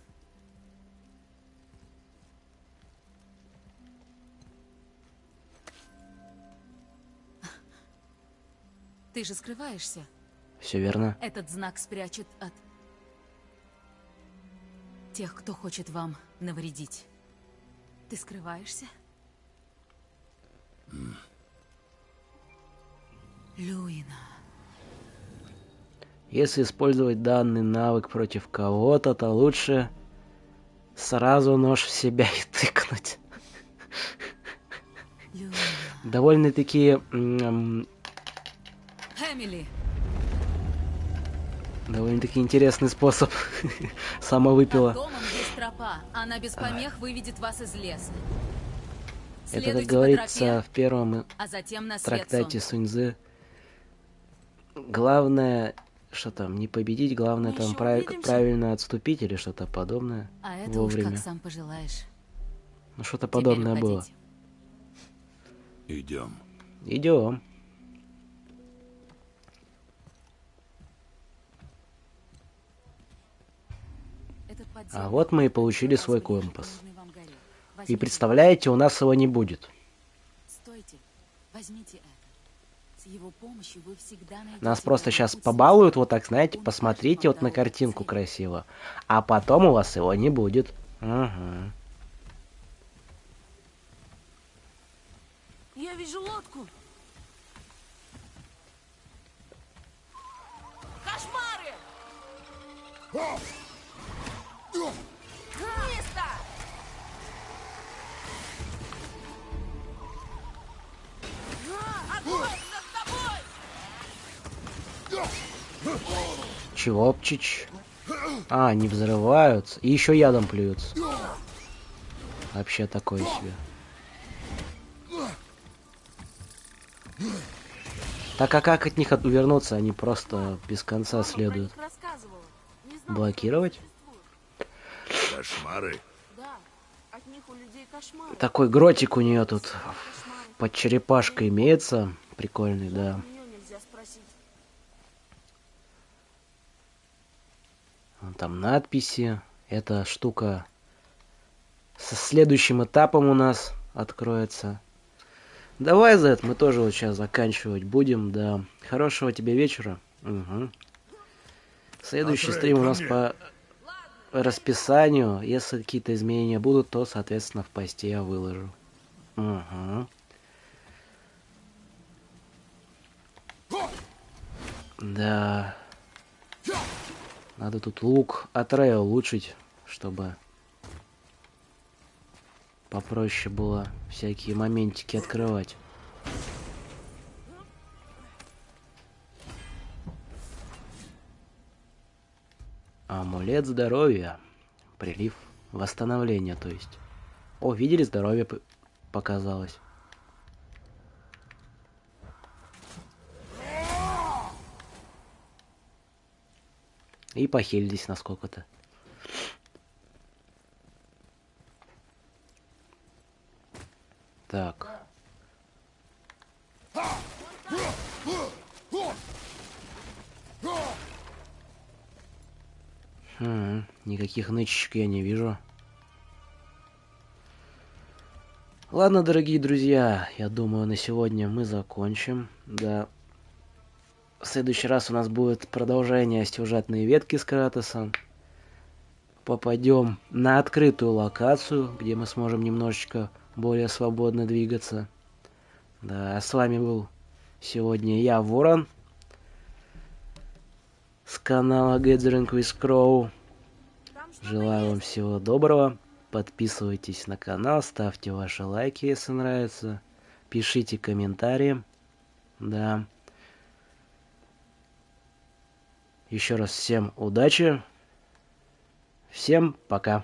Ты же скрываешься. Все верно. Этот знак спрячет от тех, кто хочет вам навредить. Ты скрываешься? Люина. Если использовать данный навык против кого-то, то лучше сразу нож в себя и тыкнуть. Люина. Довольно-таки Эмили. довольно-таки интересный способ самовыпила. Под домом есть тропа. Она без помех выведет вас из леса. Это, как Следуйте по говорится тропе, в первом а затем на свет трактате солнца. Суньцзы, главное, что там, не победить, главное Мы там еще увидимся? правильно отступить или что-то подобное А это уж вовремя. как сам пожелаешь. Ну что-то Теперь подобное было. уходите. Идем. Идем. Этот А подземный вот мы и ход получили отсюда свой вас приведет компас. к нужной вам горе. И Возьмите представляете, у нас его не будет. его. Стойте. Возьмите это. С его помощью вы всегда найдете Нас просто верный сейчас путь побалуют, смерти. вот так, знаете, Он посмотрите покажет вот вам на дорогу к картинку цели. красиво. А потом у вас его не будет. Угу. Я вижу лодку. Кошмары! Место! Огонь над тобой! Чевопчич. А, они взрываются. И еще ядом плюются. Вообще такое себе. Так а как от них увернуться? Они просто без конца Мама про следуют. них рассказывала. Не знала, Блокировать? что они существуют. Кошмары? Да, от них у людей кошмары. Такой гротик у нее тут Кошмары. под черепашкой имеется. Прикольный, да. У нее нельзя спросить. Вон там надписи. Эта штука со следующим этапом у нас откроется. Давай, Зет, мы тоже вот сейчас заканчивать будем, да. Хорошего тебе вечера. Угу. Следующий Атрей, стрим у ко нас мне. по расписанию. Если какие-то изменения будут, то, соответственно, в посте я выложу. Угу. Да. Надо тут лук Атрея улучшить, чтобы попроще было всякие моментики открывать. Амулет здоровья. Прилив восстановления, то есть. О, видели, здоровье показалось. И похилились на сколько-то. Так. Никаких нычечек я не вижу. Ладно, дорогие друзья, я думаю, на сегодня мы закончим. Да. В следующий раз у нас будет продолжение сюжетной ветки с Кратосом. Попадем на открытую локацию, где мы сможем немножечко более свободно двигаться. Да, с вами был сегодня я, Ворон, с канала Gathering with Crow. Там что-то Желаю вам есть. всего доброго. Подписывайтесь на канал, ставьте ваши лайки, если нравится. Пишите комментарии. Да. Еще раз всем удачи. Всем пока.